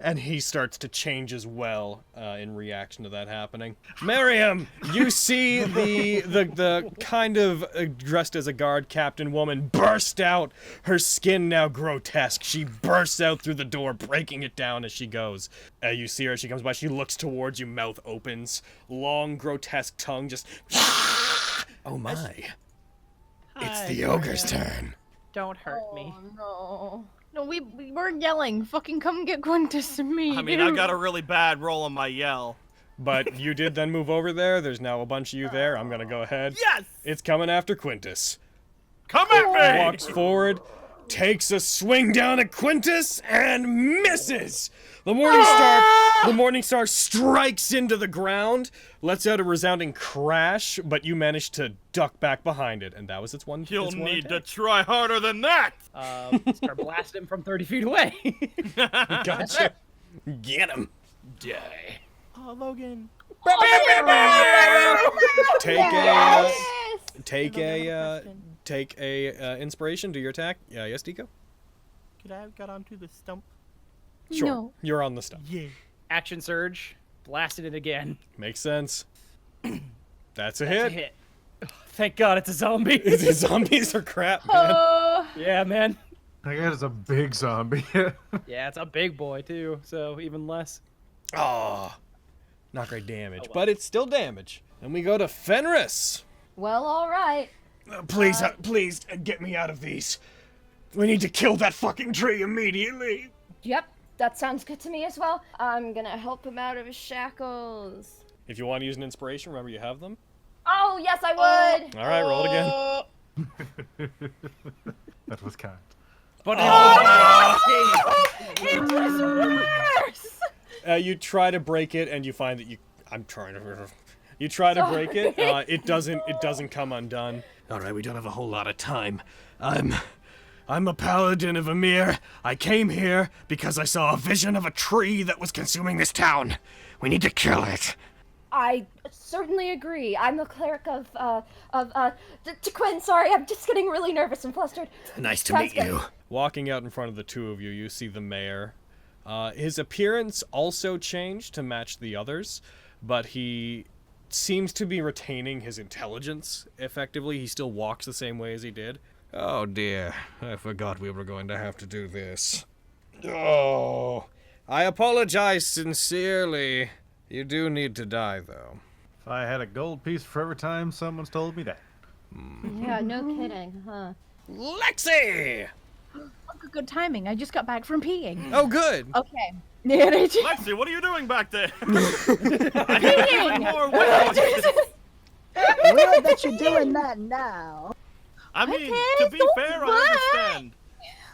And he starts to change as well in reaction to that happening. Miriam, you see the kind of dressed as a guard captain woman burst out, her skin now grotesque. She bursts out through the door, breaking it down as she goes. You see her as she comes by, she looks towards you, mouth opens, long grotesque tongue just... Oh my. It's the ogre's turn. Don't hurt me. Oh, no. No, we weren't yelling. Fucking come get Quintus and me. I mean, I got a really bad roll on my yell. But you did then move over there. There's now a bunch of you there. I'm gonna go ahead. Yes! It's coming after Quintus. Come at me! Walks forward, takes a swing down at Quintus, and misses! The Morning Star strikes into the ground, lets out a resounding crash, but you manage to duck back behind it, and that was its one. You'll need to try harder than that! Start blasting him from 30 feet away. Gotcha. Get him. Die. Oh, Logan. Take a inspiration. Do your attack. Yes, Deco? Could I have got onto the stump? Sure. No. You're on the stump. Yeah. Action surge. Blasted it again. Makes sense. That's a That's a hit. hit. Oh, thank God it's a zombie. The zombies are crap, man. Yeah, man. That guy is a big zombie. Yeah, it's a big boy too, so even less. Oh, not great damage, but it's still damage. And we go to Fenris. Well, all right. Please get me out of these. We need to kill that fucking tree immediately. Yep, that sounds good to me as well. I'm gonna help him out of his shackles. If you want to use an inspiration, remember you have them. Oh, yes, I would. All right, roll it again. That was kind. But It was worse. You try to break it, and you find that you try to break it. It doesn't come undone. All right, we don't have a whole lot of time. I'm a paladin of Emir. I came here because I saw a vision of a tree that was consuming this town. We need to kill it. I certainly agree. I'm a cleric of Quinn, sorry, I'm just getting really nervous and flustered. Nice to Sounds meet good. you. Walking out in front of the two of you, you see the mayor. His appearance also changed to match the others, but he seems to be retaining his intelligence effectively. He still walks the same way as he did. Oh dear, I forgot we were going to have to do this. Oh, I apologize sincerely. You do need to die, though. If I had a gold piece for every time someone's told me that. Yeah, no kidding, huh? Lexi! Good timing. I just got back from peeing. Oh, good. Okay. Lexi, what are you doing back there? I need even more Weird that you're doing that now. I mean, Okay, to be don't fair, worry. I understand.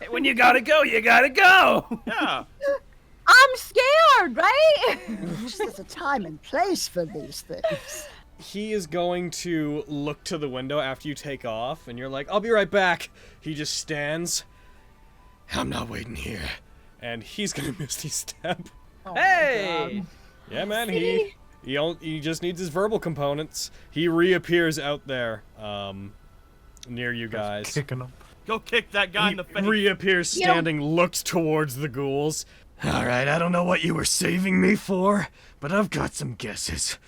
Hey, when you gotta go, you gotta go. Yeah. I'm scared, right? There's a time and place for these things. He is going to look to the window after you take off, and you're like, I'll be right back. He just stands. I'm not waiting here. And he's gonna Misty Step. Hey! Yeah, man, he just needs his verbal components. He reappears out there, near you guys. Kicking him. Go kick that guy in the face. Reappears standing, looks towards the ghouls. Alright, I don't know what you were saving me for, but I've got some guesses.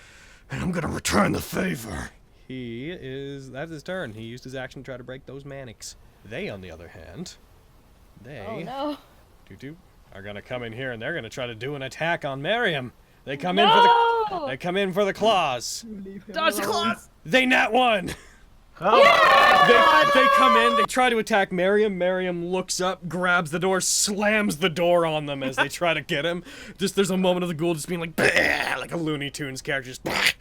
And I'm gonna return the favor. That's his turn. He used his action to try to break those manics. They, on the other hand, Oh no. are gonna come in here and they're gonna try to do an attack on Miriam. They come No! in for the claws. Dodge the claws. They nat one. Oh. They come in, they try to attack Miriam. Miriam looks up, grabs the door, slams the door on them as they try to get him. Just there's a moment of the ghoul just being like, "Bah," like a Looney Tunes character. Just, "Bah."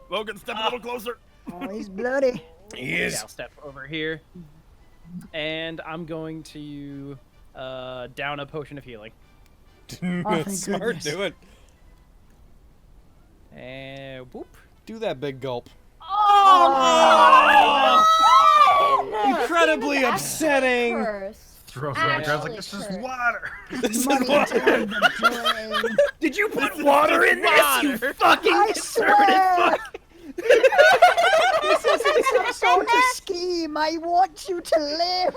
Logan, step a little closer. Oh, he's bloody. He is. Yeah, I'll step over here. And I'm going to down a potion of healing. thank Smart, goodness. do it. And whoop. Do that big gulp. Oh! Incredibly upsetting. Throws it on the ground like, this is water. Did you put water in this, you fucking I conservative swear. fuck? This isn't some sort of scheme. I want you to live.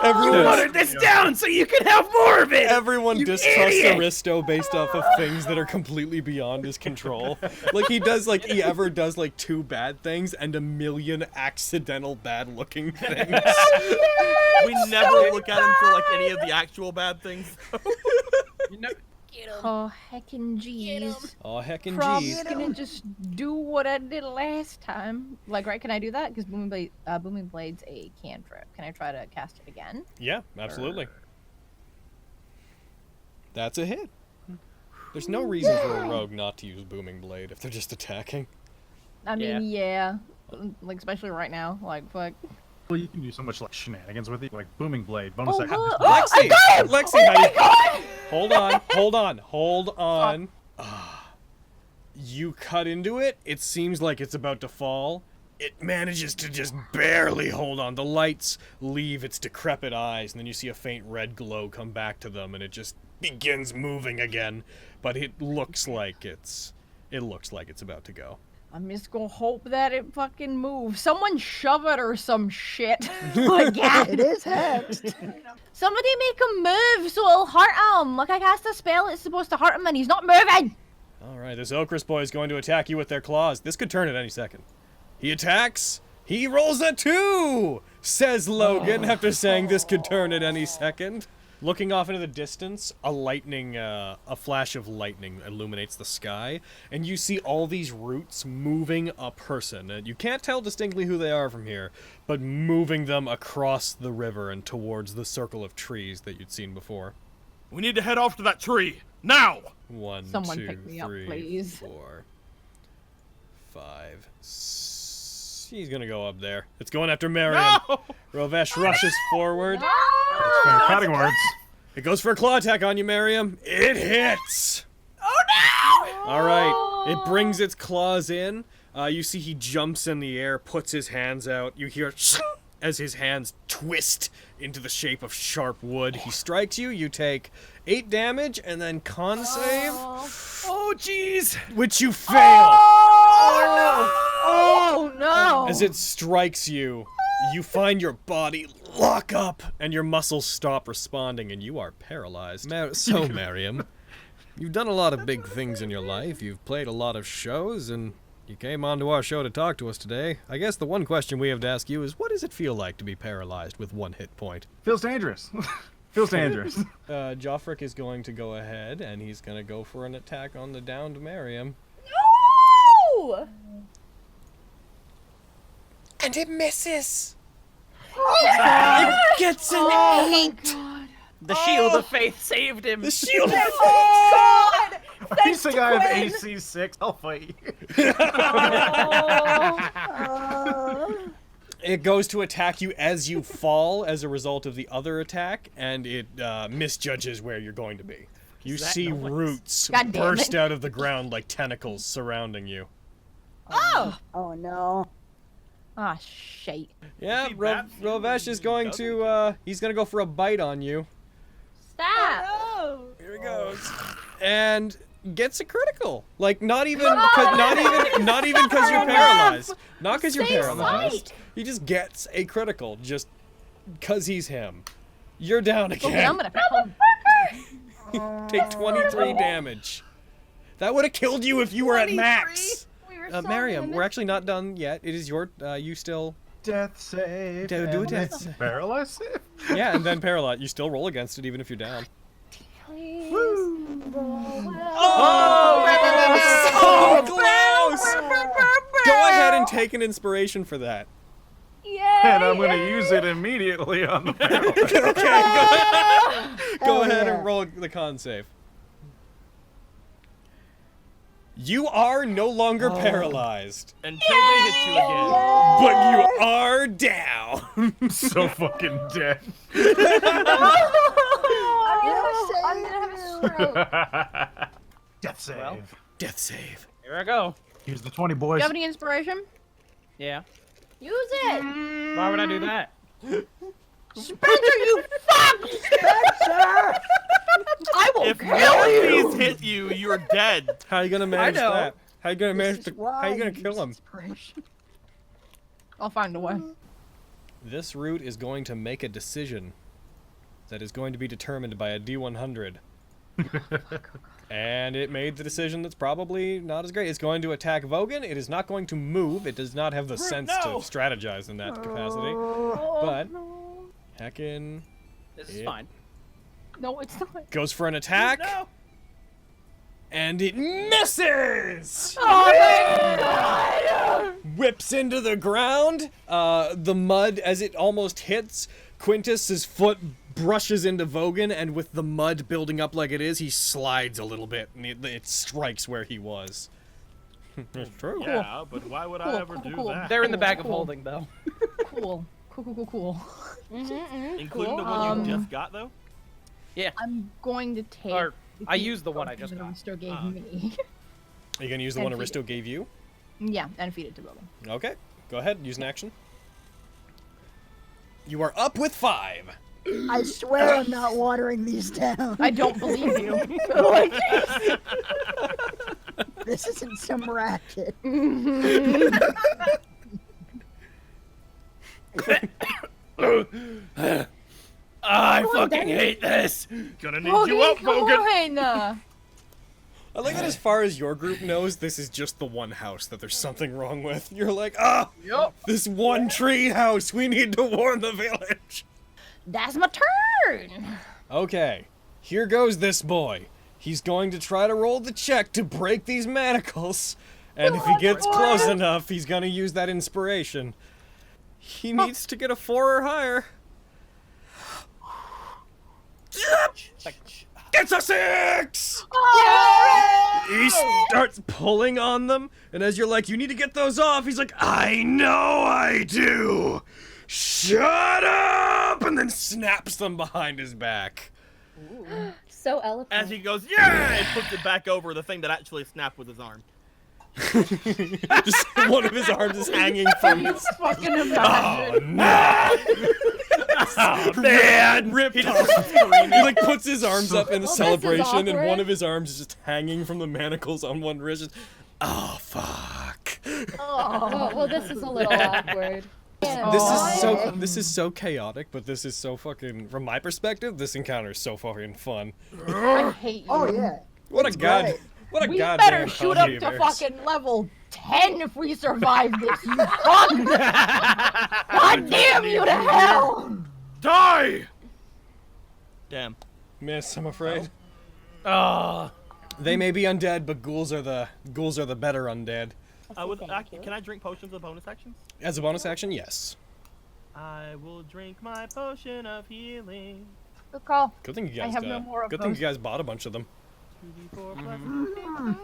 You watered this down so you can have more of it. Everyone distrusts idiot! Aristo based off of things that are completely beyond his control. Like he ever does like 2 bad things and a million accidental bad looking things. We never look at him for like any of the actual bad things. You know, Oh, heckin' jeez. Oh heckin' Probably jeez. gonna just do what I did last time. Like, right, can I do that? Because Booming Blade's a cantrip. Can I try to cast it again? Yeah, absolutely. That's a hit. There's no reason for a rogue not to use Booming Blade if they're just attacking. I mean, yeah. Like, especially right now. Like, fuck. Well, you can do so much like shenanigans with it, like Booming Blade, bonus action. Lexi! Lexi, hold on. You cut into it, it seems like it's about to fall. It manages to just barely hold on. The lights leave its decrepit eyes, and then you see a faint red glow come back to them, and it just begins moving again. But it looks like it's about to go. I'm just gonna hope that it fucking moves. Someone shove it or some shit. Like, yeah. It is hexed. Somebody make him move so it'll hurt him. Like, I cast a spell, it's supposed to hurt him, and he's not moving. Alright, this Ochrys boy is going to attack you with their claws. This could turn at any second. He attacks. He rolls a 2, says Logan after saying this could turn at any second. Looking off into the distance, a flash of lightning illuminates the sky, and you see all these roots moving a person. And you can't tell distinctly who they are from here, but moving them across the river and towards the circle of trees that you'd seen before. We need to head off to that tree now. 1, Someone 2, pick me up, 3, please. 4, 5. He's gonna go up there. It's going after Mariam. No! Rovesh rushes forward. Fair cutting words. It goes for a claw attack on you, Mariam. It hits! Oh no! Alright, it brings its claws in. You see he jumps in the air, puts his hands out. You hear as his hands twist into the shape of sharp wood. He strikes you, you take 8 damage, and then con save. oh jeez. Which you fail! Oh no! As it strikes you, you find your body lock up, and your muscles stop responding, and you are paralyzed. So, Mariam, you've done a lot of big things in your life. You've played a lot of shows, and you came onto our show to talk to us today. I guess the one question we have to ask you is, what does it feel like to be paralyzed with 1 hit point? Feels dangerous. Feels dangerous. Joffric is going to go ahead, and he's going to go for an attack on the downed Mariam. No! And it misses! It gets an 8! The shield of faith saved him. The shield of God! You think I have AC 6? I'll fight you. It goes to attack you as you fall as a result of the other attack, and it misjudges where you're going to be. You see roots God damn burst it. out of the ground like tentacles surrounding you. Oh! Oh no. Ah, shit. Yeah, See, bats Rovesh is going doesn't to, he's gonna go for a bite on you. Stop! Here he goes. And gets a critical. Like, not even because you're paralyzed. Not because you're Stay paralyzed. aside. He just gets a critical, just because he's him. You're down Okay, I'm again. gonna Take 23 damage. That would have killed you if you were at max. Mariam, we're actually not done yet. It is your, you still... Death save. Do a and death then save. Paralyze save? Yeah, and then paralyzed. You still roll against it even if you're down. Please. Oh, so close! Go ahead and take an inspiration for that. Yay! And I'm going to use it immediately on the paralyze. Okay, go ahead yeah. and roll the con save. You are no longer paralyzed, Until they hit you again. but you are down. So fucking dead. I'm gonna have a stroke. Death save. Well. Death save. Here I go. Here's the 20 Do boys. you have any inspiration? Yeah. Use it! Why would I do that? Spencer, you fuck! Spencer! I will If kill one of you! these hit you, you're dead. How are you gonna manage know. that? How you gonna manage This to? is why How you gonna use kill him? inspiration. I'll find a way. This route is going to make a decision that is going to be determined by a D100. And it made the decision that's probably not as great. It's going to attack Vogan. It is not going to move. It does not have the sense to strategize in that capacity. But heckin', This is fine. No, it's not. goes for an attack. No. And it misses! Oh, Whips into the ground. The mud, as it almost hits, Quintus's foot brushes into Vogan, and with the mud building up like it is, he slides a little bit, and it strikes where he was. It's true. Yeah, but why would I ever do that? They're in the back of Cool. holding, though. Cool. Cool. Including the one you just got, though? I'm going to take. Or, I used the one I just that got. Aristo gave me. Are you gonna use the And one feed Aristo it. gave you? Yeah, and feed it to Bogan. Okay, go ahead, use an action. You are up with 5. I swear I'm not watering these down. I don't believe you. This isn't some racket. I fucking hate this. Gonna need you up, Vogan! I like that as far as your group knows, this is just the one house that there's something wrong with. You're like, this one tree house, we need to warn the village. That's my turn. Okay, here goes this boy. He's going to try to roll the check to break these manacles. And if he gets close enough, he's gonna use that inspiration. He needs to get a 4 or higher. It's a 6! He starts pulling on them, and as you're like, you need to get those off, he's like, I know I do! Shut up! And then snaps them behind his back. So eloquent. As he goes, yeah! And puts it back over the thing that actually snapped with his arm. Just one of his arms is hanging from his... Fucking imagine. Oh, man! Ripped off. He like puts his arms up in a celebration, and one of his arms is just hanging from the manacles on one wrist. Oh, fuck. Oh, well, this is a little awkward. This is so chaotic, but this is so fucking, from my perspective, this encounter is so fucking fun. I hate you. Oh yeah. What a great. what a We goddamn better shoot up comedy to there. fucking level 10 if we survive this, you fuck! God damn you to hell! Die! Damn. Miss, I'm afraid. Oh. They may be undead, but ghouls are the better undead. Can I drink potions of bonus actions? As a bonus action, yes. I will drink my potion of healing. Good call. Good thing you I guys. have no more of good thing those. you guys bought a bunch of them. 2d4 plus 5.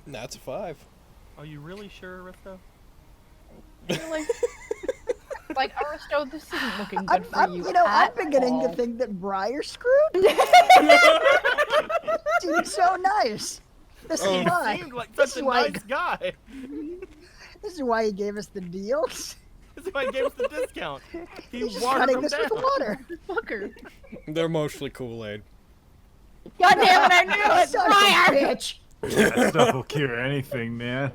That's a 5. Are you really sure, Aristo? Really? Like, Aristo, this isn't looking good for you. I'm beginning to think that Briar screwed. Seems so nice. This is why. He seemed like This such is a why- nice guy. This is why he gave us the deals. That's why he gave us the discount. He He's just watered cutting them this with down. water. Fucker. They're mostly Kool-Aid. God damn it, I knew it! Son of a Briar! bitch. That stuff will cure anything, man.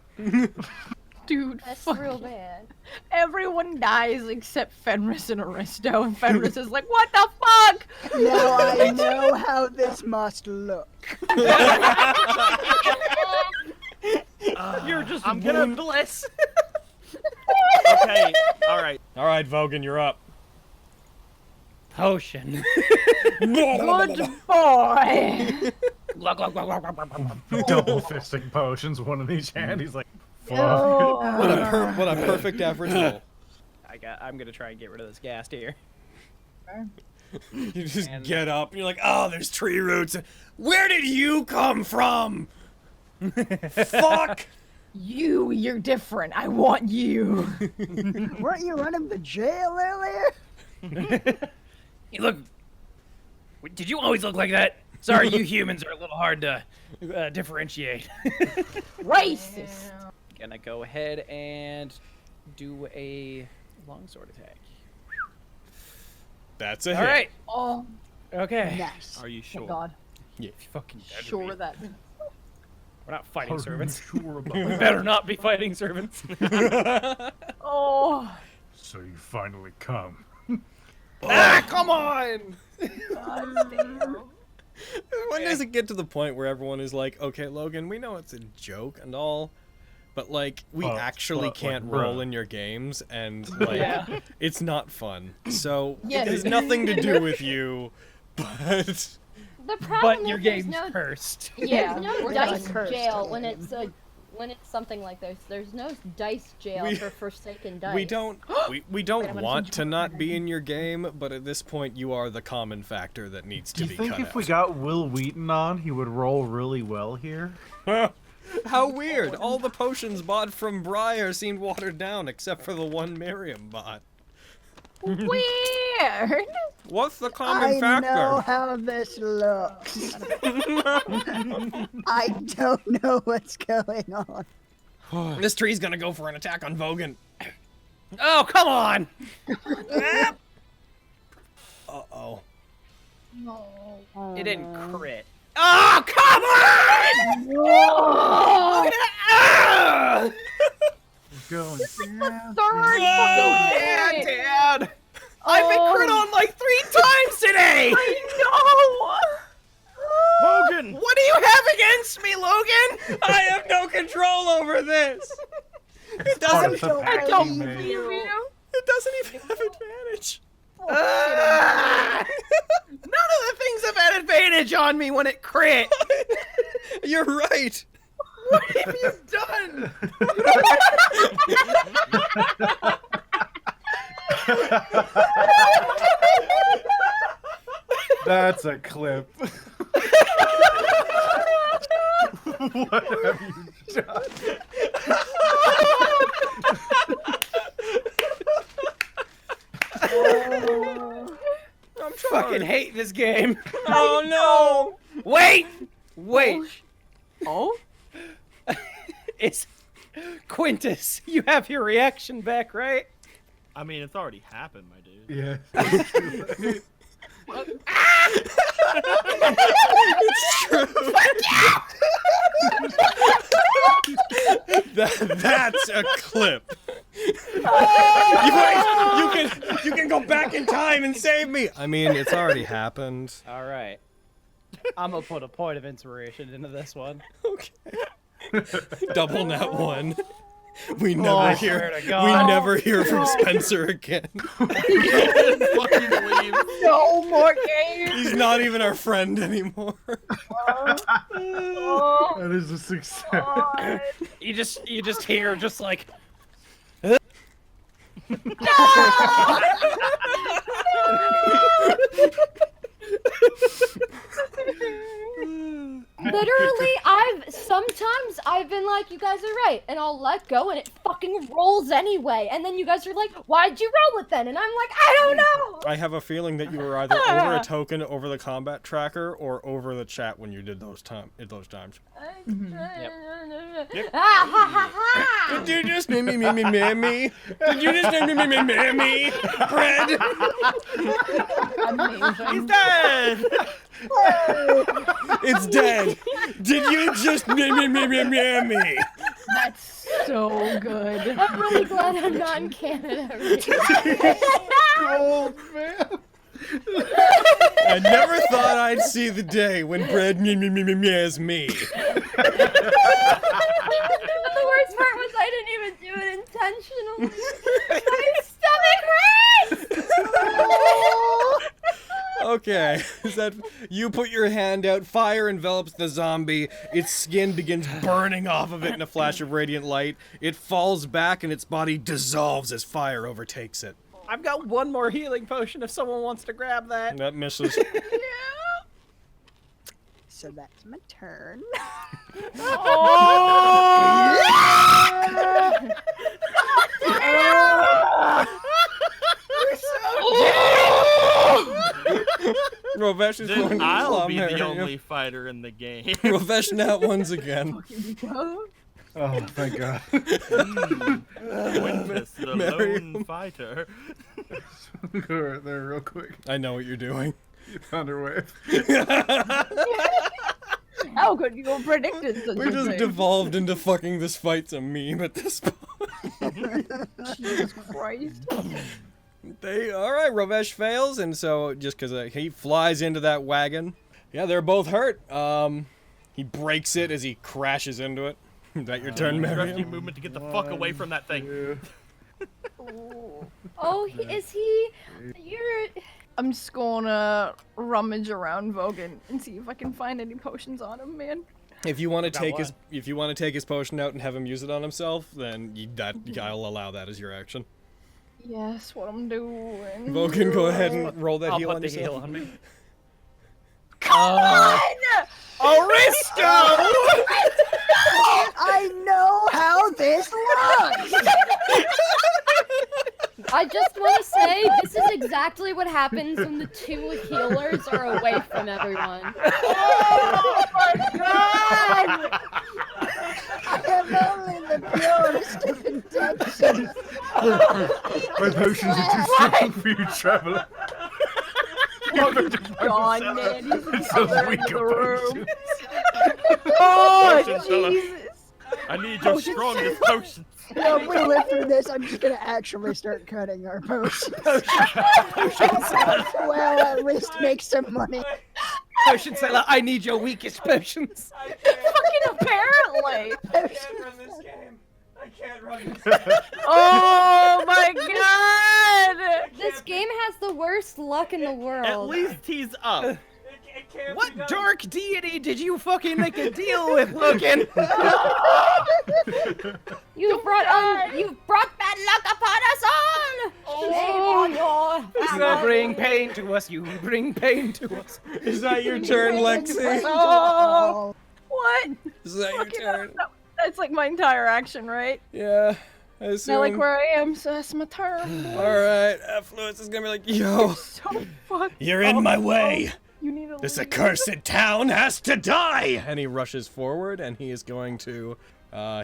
Dude, That's fuck. real bad. Everyone dies except Fenris and Aristo, and Fenris is like, what the fuck? Now I know how this must look. You're just I'm gonna- woundless. Okay, alright. All right, Vogan, you're up. Potion. Good boy! Double fisting potions, one in each hand. He's like, fuck. What a perfect average roll. I'm gonna try and get rid of this gas here. You just And- get up and you're like, oh, there's tree roots. Where did you come from? Fuck. You're different. I want you. Weren't you running the jail earlier? You look. Did you always look like that? Sorry, you humans are a little hard to differentiate. Racist. Gonna go ahead and do a longsword attack. That's a hit. All right. Oh, Okay. Nice. Are you sure? Thank God. Yeah, fucking better Sure be. that. We're not fighting servants. Sure about We that? better not be fighting servants. Oh. So you finally come. Ah, come on! God When does it get to the point where everyone is like, okay, Logan, we know it's a joke and all, but like, we actually but, can't like, roll bruh. in your games, and like, Yeah. it's not fun. So, Yeah, it has dude. nothing to do with you, but... The problem But your is there's game's no cursed. Yeah. there's no we're dice done. jail when it's something like this. There's no dice jail We- for Forsaken Dice. We don't Wait, don't I'm gonna want change to not be in your game, but at this point you are the common factor that needs Do to you be think cut if we out. got Will Wheaton on, he would roll really well here? How weird! All the potions bought from Briar seemed watered down except for the one Miriam bought. Weird. What's the common factor? I know how this looks. I don't know what's going on. This tree's gonna go for an attack on Vogan. Oh, come on! Uh-oh. It didn't crit. Oh, come on! Look at that! Going down. Third Yeah, fucking hit. Dad! I've been crit on like 3 times today! Logan! What do you have against me, Logan? I have no control over this! It Part doesn't, of the pact don't we made. it doesn't even have advantage. Ah! None of the things have had advantage on me when it crit. You're right. What have you done? That's a clip. What have you done? I'm Fucking hate this game. Oh no! Wait! Wait. Oh? It's Quintus. You have your reaction back, right? I mean, it's already happened, my dude. Yeah. That's a clip. You can go back in time and save me. I mean, it's already happened. All right. I'm gonna put a point of inspiration into this one. Okay. Double nat 1. We never I hear. swear to We God. never hear from Spencer again. Fucking leave. No more games. He's not even our friend anymore. That is a success. You just hear just like Literally, sometimes I've been like, you guys are right, and I'll let go, and it fucking rolls anyway. And then you guys are like, why'd you roll it then? And I'm like, I don't know. I have a feeling that you were either over a token over the combat tracker or over the chat when you did those times. Ah, ha, ha, ha. Did you just me? Did you just me? Bread. Amazing. He's dead! It's dead. Did you just me? That's so good. I'm really glad I'm not in Canada right Gold, man. I never thought I'd see the day when bread is me. But the worst part was I didn't even do it intentionally. My stomach hurts! Okay, is that you put your hand out, fire envelops the zombie, its skin begins burning off of it in a flash of radiant light, it falls back and its body dissolves as fire overtakes it. I've got one more healing potion if someone wants to grab that. That misses. So that's my turn. Rovesh is going Then to I'll be the marry only you. fighter in the game. Rovesh nat ones again. Oh, thank God. Quintus, the Marry lone fighter. Go right there real quick. I know what you're doing. Thunderwave. How could you have predicted such We a just thing? devolved into fucking this fight's a meme at this point. Jesus Christ. Alright, Rovesh fails, and so just because he flies into that wagon. Yeah, they're both hurt. He breaks it as he crashes into it. Is that your turn, Rescue Mariam? movement to get the fuck away from that thing. Oh, is he? You're. I'm just gonna rummage around Vogan and see if I can find any potions on him, man. If you want to take what? his potion out and have him use it on himself, then I'll allow that as your action. Yes, what I'm doing. Vogan, go ahead and roll that I'll heal put on the yourself. heal on me. Aristo! I know how this works. I just want to say this is exactly what happens when the two healers are away from everyone. Oh my god! I have only the purest of intentions. My potions are too strong for you, traveler. Gone, man. He's in the so other weak end of the of room. potions. Oh, Potions, fella. Jesus. I need your strongest potion. No, if we live through this, I'm just gonna actually start cutting our potions. Well, at least make some money. Potion seller, I need your weakest potions. Fucking apparently. run this game. I can't run this. Oh my god! This game has the worst luck in the world. At least he's up. What dark deity did you fucking make a deal with, Logan? You've brought bad luck upon us all. Oh, You bring pain to us. You bring pain to us. Is that your turn, Lexi? Oh, what? Is that your Fucking turn? That's like my entire action, right? Yeah, I assume. Now, like where I am, so that's my turn. Alright, Affluence is gonna be like, yo, So fucked you're in my way. You need a This leave. accursed town has to die! And he rushes forward, and he is going to,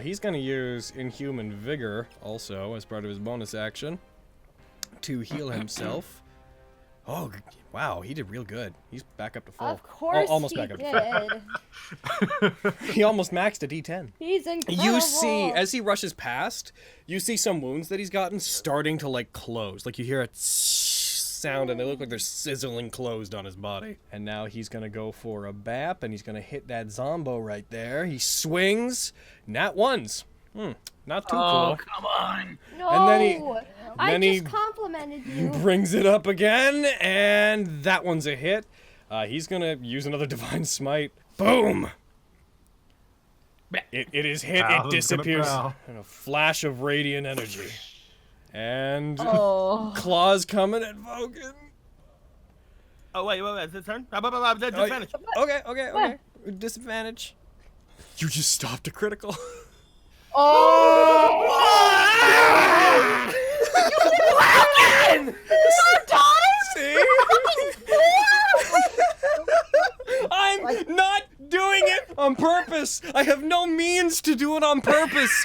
he's gonna use Inhuman Vigor, also, as part of his bonus action, to heal himself. Oh, wow, he did real good. He's back up to full. of course almost he back up to did. full. He almost maxed a D10. He's incredible. You see, as he rushes past, you see some wounds that he's gotten starting to, like, close. Like, you hear a sound, and they look like they're sizzling closed on his body. And now he's gonna go for a bap, and he's gonna hit that Zombo right there. He swings. Nat ones. Not too cool. Come on. No, And then he- I then just he complimented you. Brings it up again, and that one's a hit. He's gonna use another Divine Smite. Boom! It is hit, Paladin's it gonna disappears prowl. in a flash of radiant energy. And Oh. claws coming at Vogan. Oh, wait, is it turn? Disadvantage. Okay. Disadvantage. You just stopped a critical. Oh! See? I'm not doing it on purpose. I have no means to do it on purpose.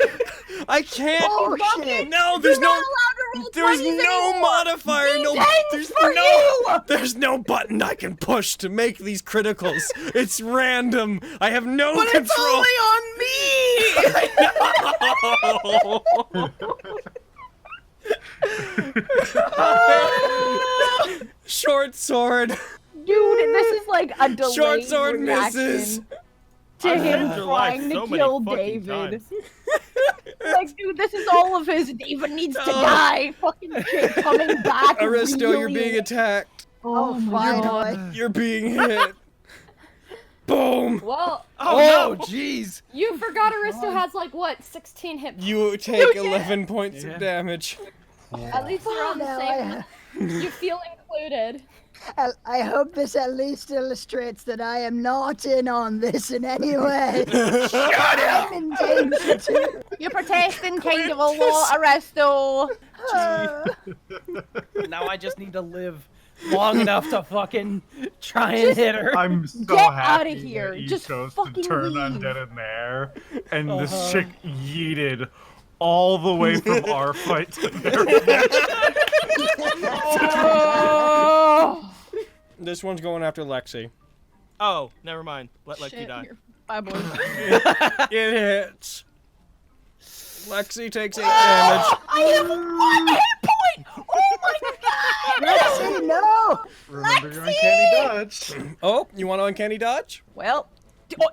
I can't. Oh, shit. No, there's no. Not allowed to roll There's 20s no anymore. modifier. No. D10s There's for no. you. There's no button I can push to make these criticals. It's random. I have no But control. it's only on me. Short sword. Dude, this is like a delayed Short sword reaction misses. to I've him saved your life trying to so many kill fucking David. times. Like, dude, this is all of his. David needs to die. Fucking shit coming back. Aristo, you're really- being attacked. Oh, finally. You're being hit. Boom. Well, Oh, jeez. you forgot Aristo has like what, 16 hit points. You take 11 points of damage. At least you're on the Now same. You feel included. I hope this at least illustrates that I am not in on this in any way. Shut up! I'm in danger too. You're protesting kind of a law, Aristo. Now I just need to live long enough to fucking try and hit her. I'm so Get happy outta here. that you Just chose fucking to turn leave. undead in there, and this chick yeeted all the way from our fight to their fight. Oh. The this one's going after Lexi. Oh, never mind. Let Lexi Shit, die. you're- Bye, boys. It hits. Lexi takes 8 damage. I have 1 hit point! Oh my god! Lexi, no! Remember your uncanny dodge. Oh, you want to uncanny dodge? Well,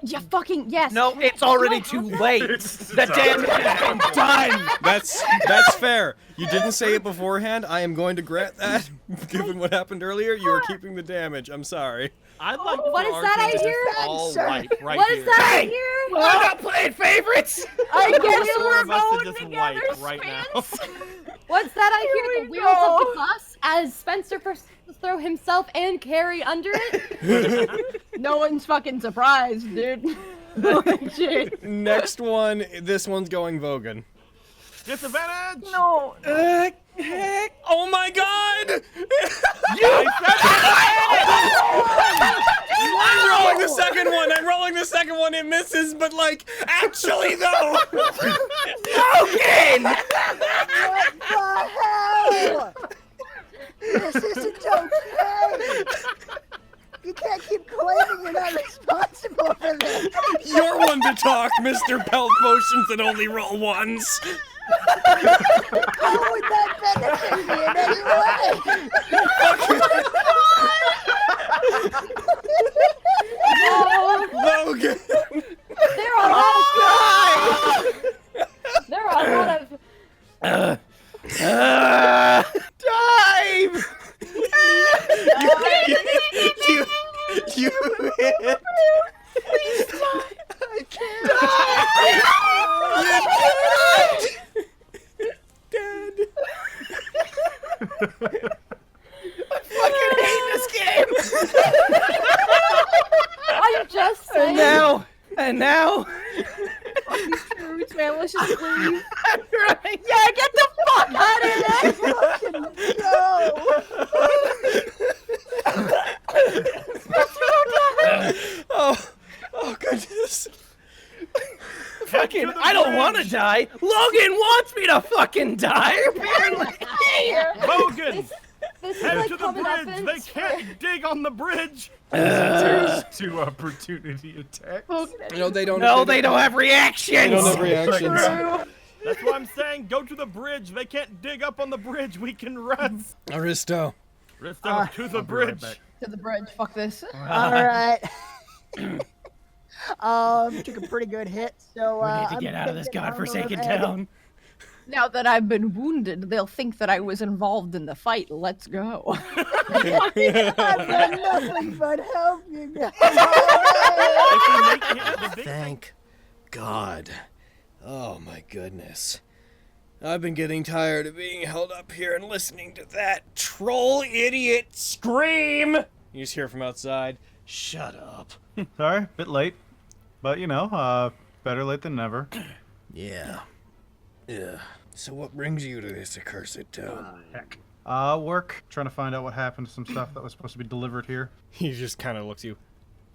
you fucking yes. No, it's already too late. The damage has been done. That's fair. You didn't say it beforehand. I am going to grant that. Given what happened earlier, you are keeping the damage. I'm sorry. I'd like What for is that I Arcane to hear? just all Sir. wipe right What here. is that I Hey! hear? I'm not playing favorites. I guess Four we're of us to going just together, wipe right now. Spence. What's that I hear? Here The we wheels of go. the bus as Spencer first throw himself and Carrie under it? No one's fucking surprised, dude. Shit. Next one, this one's going Vogan. Disadvantage! No. Oh my god! I'm rolling the second one. I'm rolling the second one. It misses, but like, actually though. Logan! What the hell? This isn't okay. You can't keep claiming you're not responsible for this. You're one to talk, Mr. Pelt Potions and only roll ones. How would that benefit me in any way? Vogan. There are a lot of there are a lot of Dive! You hit. I can't. Dead. Fucking hate this game! I'm just saying. And now, Roots, man, let's just leave. I'm running. Yeah, get the fuck out of there! Oh goodness. Fucking, I don't want to die. Logan wants me to fucking die. Apparently. Bogan! This is Head like to the coming bridge! They can't dig on the bridge! There's 2 opportunity attacks. No, they don't. No, they don't have reactions. They don't have reactions. That's what I'm saying. Go to the bridge. They can't dig up on the bridge. We can rest. Aristo. Risto, to the I'll be right bridge. back. To the bridge, fuck this. All right. Took a pretty good hit, so We need to I'm get out of this thinking I'm godforsaken gonna head- town. Now that I've been wounded, they'll think that I was involved in the fight. Let's go. I've done nothing but help you guys. If we make it, the big thing- Thank God. Oh my goodness. I've been getting tired of being held up here and listening to that troll idiot scream. You just hear from outside. Shut up. Sorry, bit late. But, you know, better late than never. Yeah. Yeah. So what brings you to this accursed town? Heck. Work. Trying to find out what happened to some stuff that was supposed to be delivered here. He just kind of looks at you.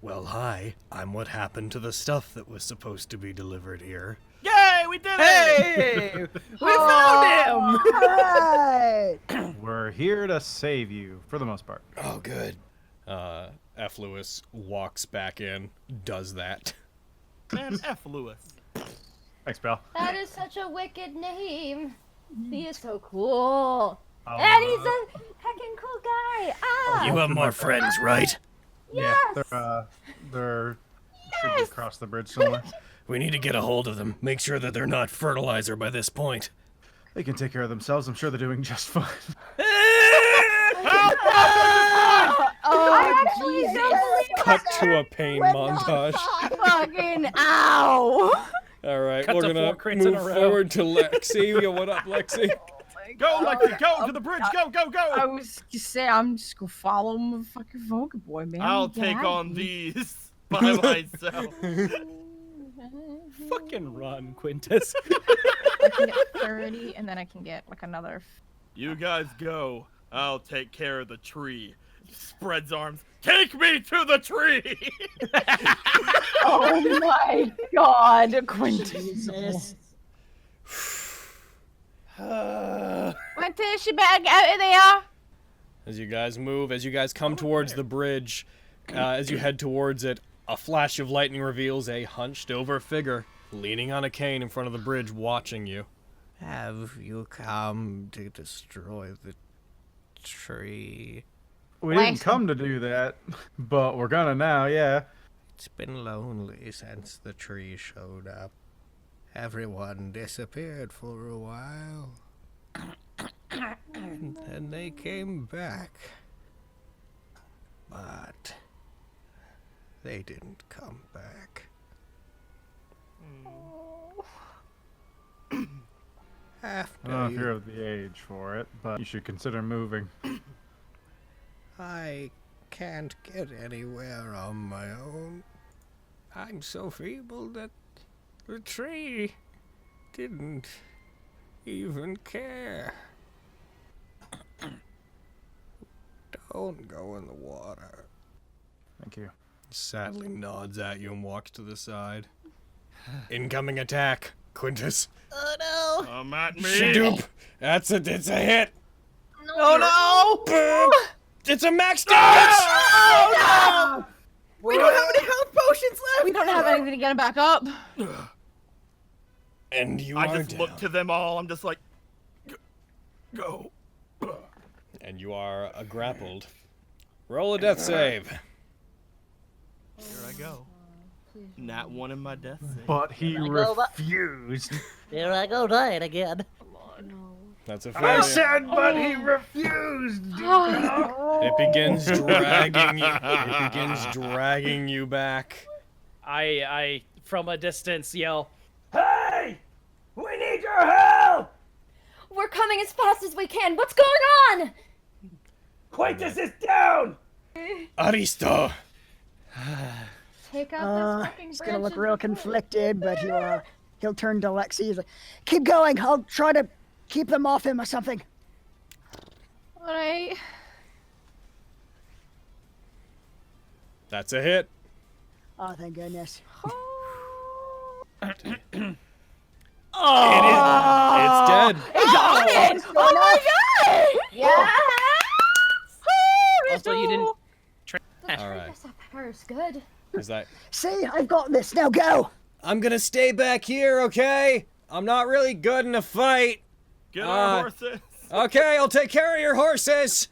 Well, hi. I'm what happened to the stuff that was supposed to be delivered here. Yay, we did it! Hey, we found him. All right. We're here to save you, for the most part. Oh, good. F. Lewis walks back in, does that. Man, F. Lewis. Thanks, pal. That is such a wicked name. He is so cool. Oh, And he's a heckin' cool guy. Ah! You have more friends, right? Yeah, Yes! they're should be across the bridge somewhere. We need to get a hold of them. Make sure that they're not fertilizer by this point. They can take care of themselves. I'm sure they're doing just fine. I actually don't believe Cut to a pain montage. Fucking ow! All right, Cut we're to gonna 4 crits in move a row. forward to Lexi. Yo, what up, Lexi? Go, Lexi, go to the bridge. Go, go, I go! was just saying, I'm just gonna follow motherfucking Voga boy, man. I'll Get take out on of here. these by myself. Fucking run, Quintus. I can get 30, and then I can get like another. You guys go. I'll take care of the tree. Spreads arms. Take me to the tree! Oh my god, Quintus. Uh, Quintus, you better get out of there. As you guys move, as you guys come towards the bridge, as you head towards it, a flash of lightning reveals a hunched-over figure leaning on a cane in front of the bridge, watching you. Have you come to destroy the tree? We didn't come to do that, but we're gonna now, yeah. It's been lonely since the tree showed up. Everyone disappeared for a while. And then they came back. But they didn't come back. I don't know if you're of the age for it, but you should consider moving. I can't get anywhere on my own. I'm so feeble that the tree didn't even care. Don't go in the water. Thank you. Sadly nods at you and walks to the side. Incoming attack, Quintus. Oh no! Come at me. Shadoop. It's a hit. Oh Boom. It's a max damage. no! We don't have any health potions left! We don't have anything to get him back up. And you I are just down. look to them all. I'm just like, go. And you are grappled. Roll a death save. Here I go. Nat 1 in my death save. But he refused. Here I go dying again. That's a failure. I said, but he refused. It begins dragging you. It begins dragging you back. I from a distance yell, "Hey! We need your help! We're coming as fast as we can. What's going on? Quintus is down!" Aristo! Take out this fucking He's branch gonna look of real the conflicted, but he'll turn to Lexi. He's like, "Keep going. I'll try to keep them off him or something." All right. That's a hit. Oh, thank goodness. It's dead. Oh my God! Yeah. Also, you didn't. All right. That pepper is good. Is that? See, I've got this. Now go. I'm gonna stay back here, okay? I'm not really good in a fight. Get our horses. Okay, I'll take care of your horses.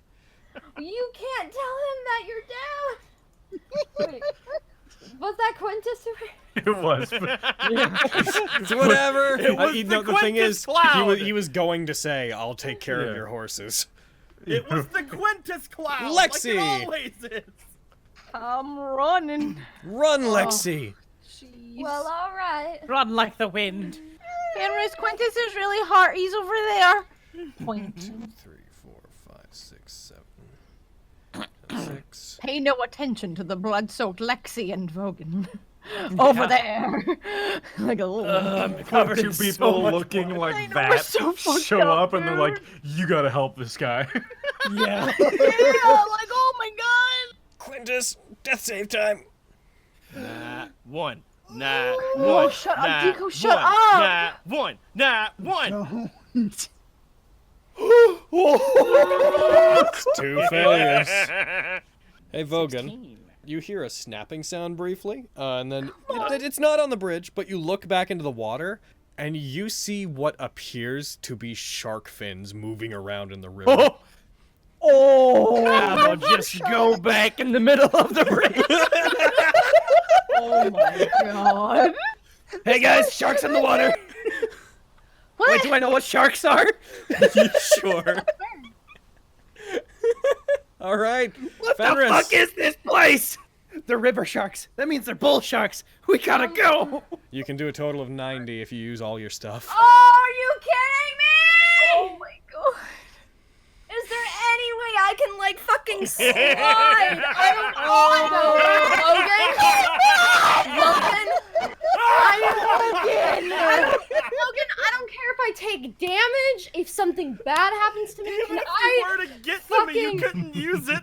You can't tell him that you're down. Wait, was that Quintus? It was. It's whatever. It was The thing is, Cloud. he was going to say, "I'll take care of your horses." It was the Quintus Cloud. Lexi! Like it always is. I'm running. Run, Lexi. Well, all right. Run like the wind. Henry's Quintus is really hard. He's over there. Point. 2, 3, 4, 5, 6, 7, 6. Pay no attention to the blood-soaked Lexi and Vogan. Over there. Like a little... I'm covered Two in so people much looking blood. like know, we're that so fucked show up, up and they're like, "You gotta help this guy." Yeah. yeah, like, oh my god. Quintus, death save time. Nat 1. Nat 1. Oh, shut up, Nat Deco, shut 1, up. Nat 1. Nat 1. Two failures. Hey, Vogan. You hear a snapping sound briefly, and then it's not on the bridge, but you look back into the water, and you see what appears to be shark fins moving around in the river. I'll just go back in the middle of the bridge. Oh my god. Hey guys, sharks in the water. What? Wait, do I know what sharks are? Sure. All right, What Fenris. the fuck is this place? They're river sharks. That means they're bull sharks. We gotta go. You can do a total of 90 if you use all your stuff. Are you kidding me? Oh my god. Is there any way I can like fucking slide? I don't know. Logan, I don't care if I take damage. If something bad happens to me, Even can if I you were to get to me, you fucking- couldn't use it.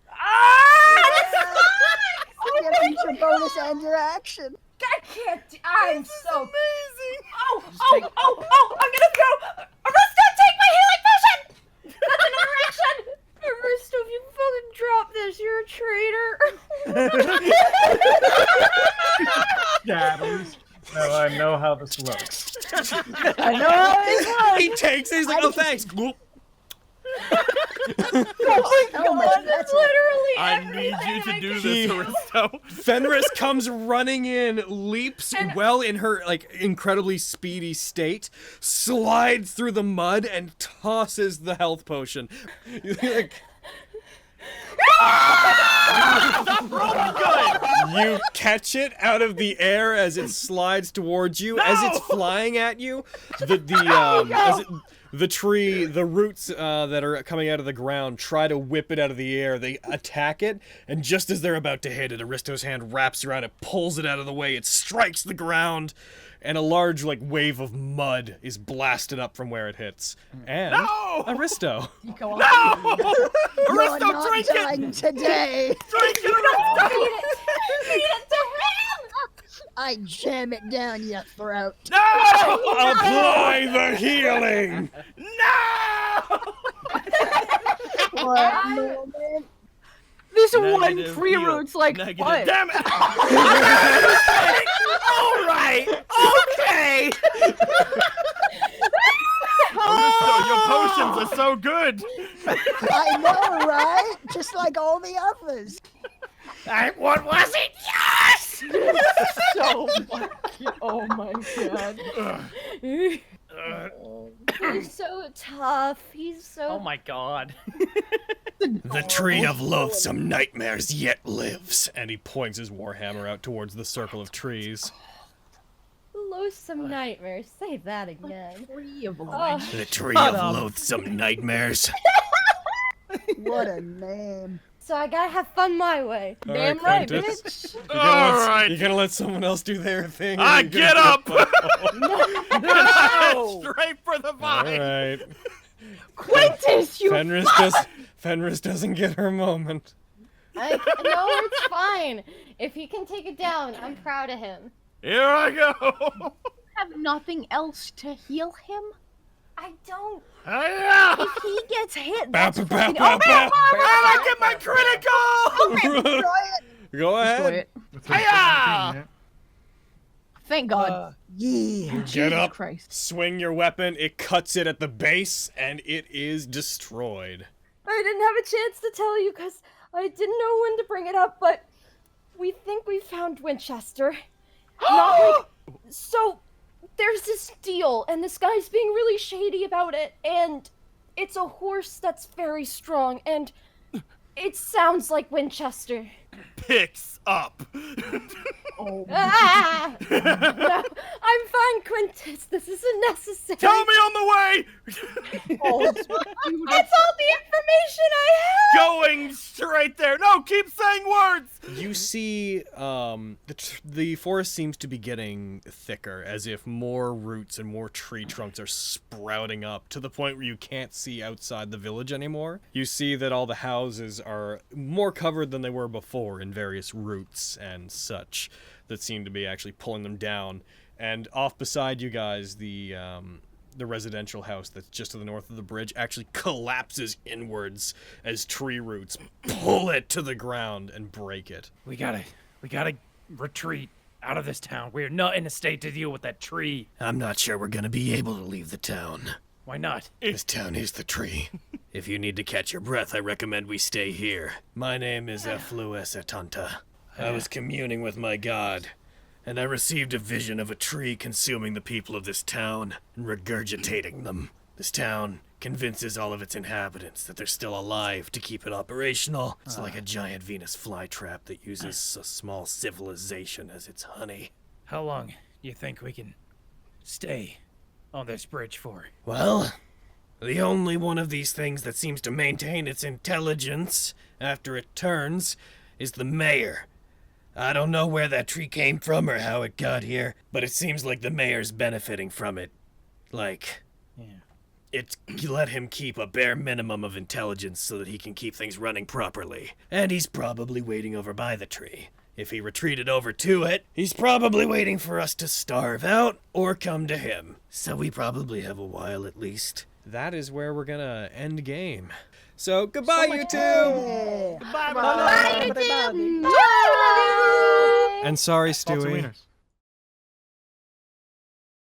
That's fine! You have to use your bonus and your action. I can't. I'm so Amazing. Oh! I'm gonna throw. Aristo, take my healing potion. That's another action. Aristo. traitor. Daddies. No, I know how this looks. I know how this looks. He takes it. He's like, oh, thanks. Whoop. Oh my God, that's Literally I need you to do this, Aristo. Fenris comes running in, leaps well in her like incredibly speedy state, slides through the mud, and tosses the health potion. Like, you catch it out of the air as it slides towards you. As it's flying at you, the roots that are coming out of the ground try to whip it out of the air. They attack it, and just as they're about to hit it, Aristo's hand wraps around it, pulls it out of the way. It strikes the ground, and a large wave of mud is blasted up from where it hits. And Aristo. No! You're Aristo, not drink dying it! today. Drink it, Aristo! Feed it to him! I jam it down your throat. No! Apply the healing! No! What moment? This one Negative tree heal. root's like, Negative. what? Damn it! All right, okay. Aristo, your potions are so good. I know, right? Just like all the others. What was it? Yes! So much. Oh my god. He's so tough. He's so. Oh my god. The tree of loathsome nightmares yet lives. And he points his warhammer out towards the circle of trees. Loathsome nightmares. Say that again. Tree of Oh. life. The tree of loathsome nightmares. What a name. So I gotta have fun my way. Damn right, Quintus. bitch. All right. You gonna let someone else do their thing? or Ah, you get gonna- up! No! Straight for the vine. All right. Quintus, you Fenris doesn't get her moment. No, it's fine. If he can take it down, I'm proud of him. Here I go. have nothing else to heal him. I don't. Hiya! If he gets hit, Bow, that's bow, fucking... bow, bow. I get my critical! Go Destroy ahead. it. Hiya! Thank God. Yeah. Get Jesus up, Christ. swing your weapon, it cuts it at the base, and it is destroyed. I didn't have a chance to tell you because I didn't know when to bring it up, but we think we found Winchester. Not like... So, there's this deal, and this guy's being really shady about it, and it's a horse that's very strong, and it sounds like Winchester. Picks up. Oh, Ah! No, I'm fine, Quintus. This isn't necessary. Tell me on the way! That's all the information I have! Going straight there. No, keep saying words! You see, the forest seems to be getting thicker, as if more roots and more tree trunks are sprouting up, to the point where you can't see outside the village anymore. You see that all the houses are more covered than they were before in various roots and such that seem to be actually pulling them down. And off beside you guys, the residential house that's just to the north of the bridge actually collapses inwards as tree roots pull it to the ground and break it. We gotta retreat out of this town. We're not in a state to deal with that tree. I'm not sure we're gonna be able to leave the town. Why not? This town is the tree. If you need to catch your breath, I recommend we stay here. My name is Ophiuchus. I was communing with my god, and I received a vision of a tree consuming the people of this town and regurgitating them. This town convinces all of its inhabitants that they're still alive to keep it operational. It's like a giant Venus flytrap that uses a small civilization as its honey. How long do you think we can stay on this bridge for? Well, the only one of these things that seems to maintain its intelligence after it turns is the mayor. I don't know where that tree came from or how it got here, but it seems like the mayor's benefiting from it. Like, it let him keep a bare minimum of intelligence so that he can keep things running properly. And he's probably waiting over by the tree. If he retreated over to it, he's probably waiting for us to starve out or come to him. So we probably have a while at least. that is where we're gonna end game. So goodbye, you two. Hey. Goodbye, Bye, everybody. you two. And sorry, Salty Stewie. wieners.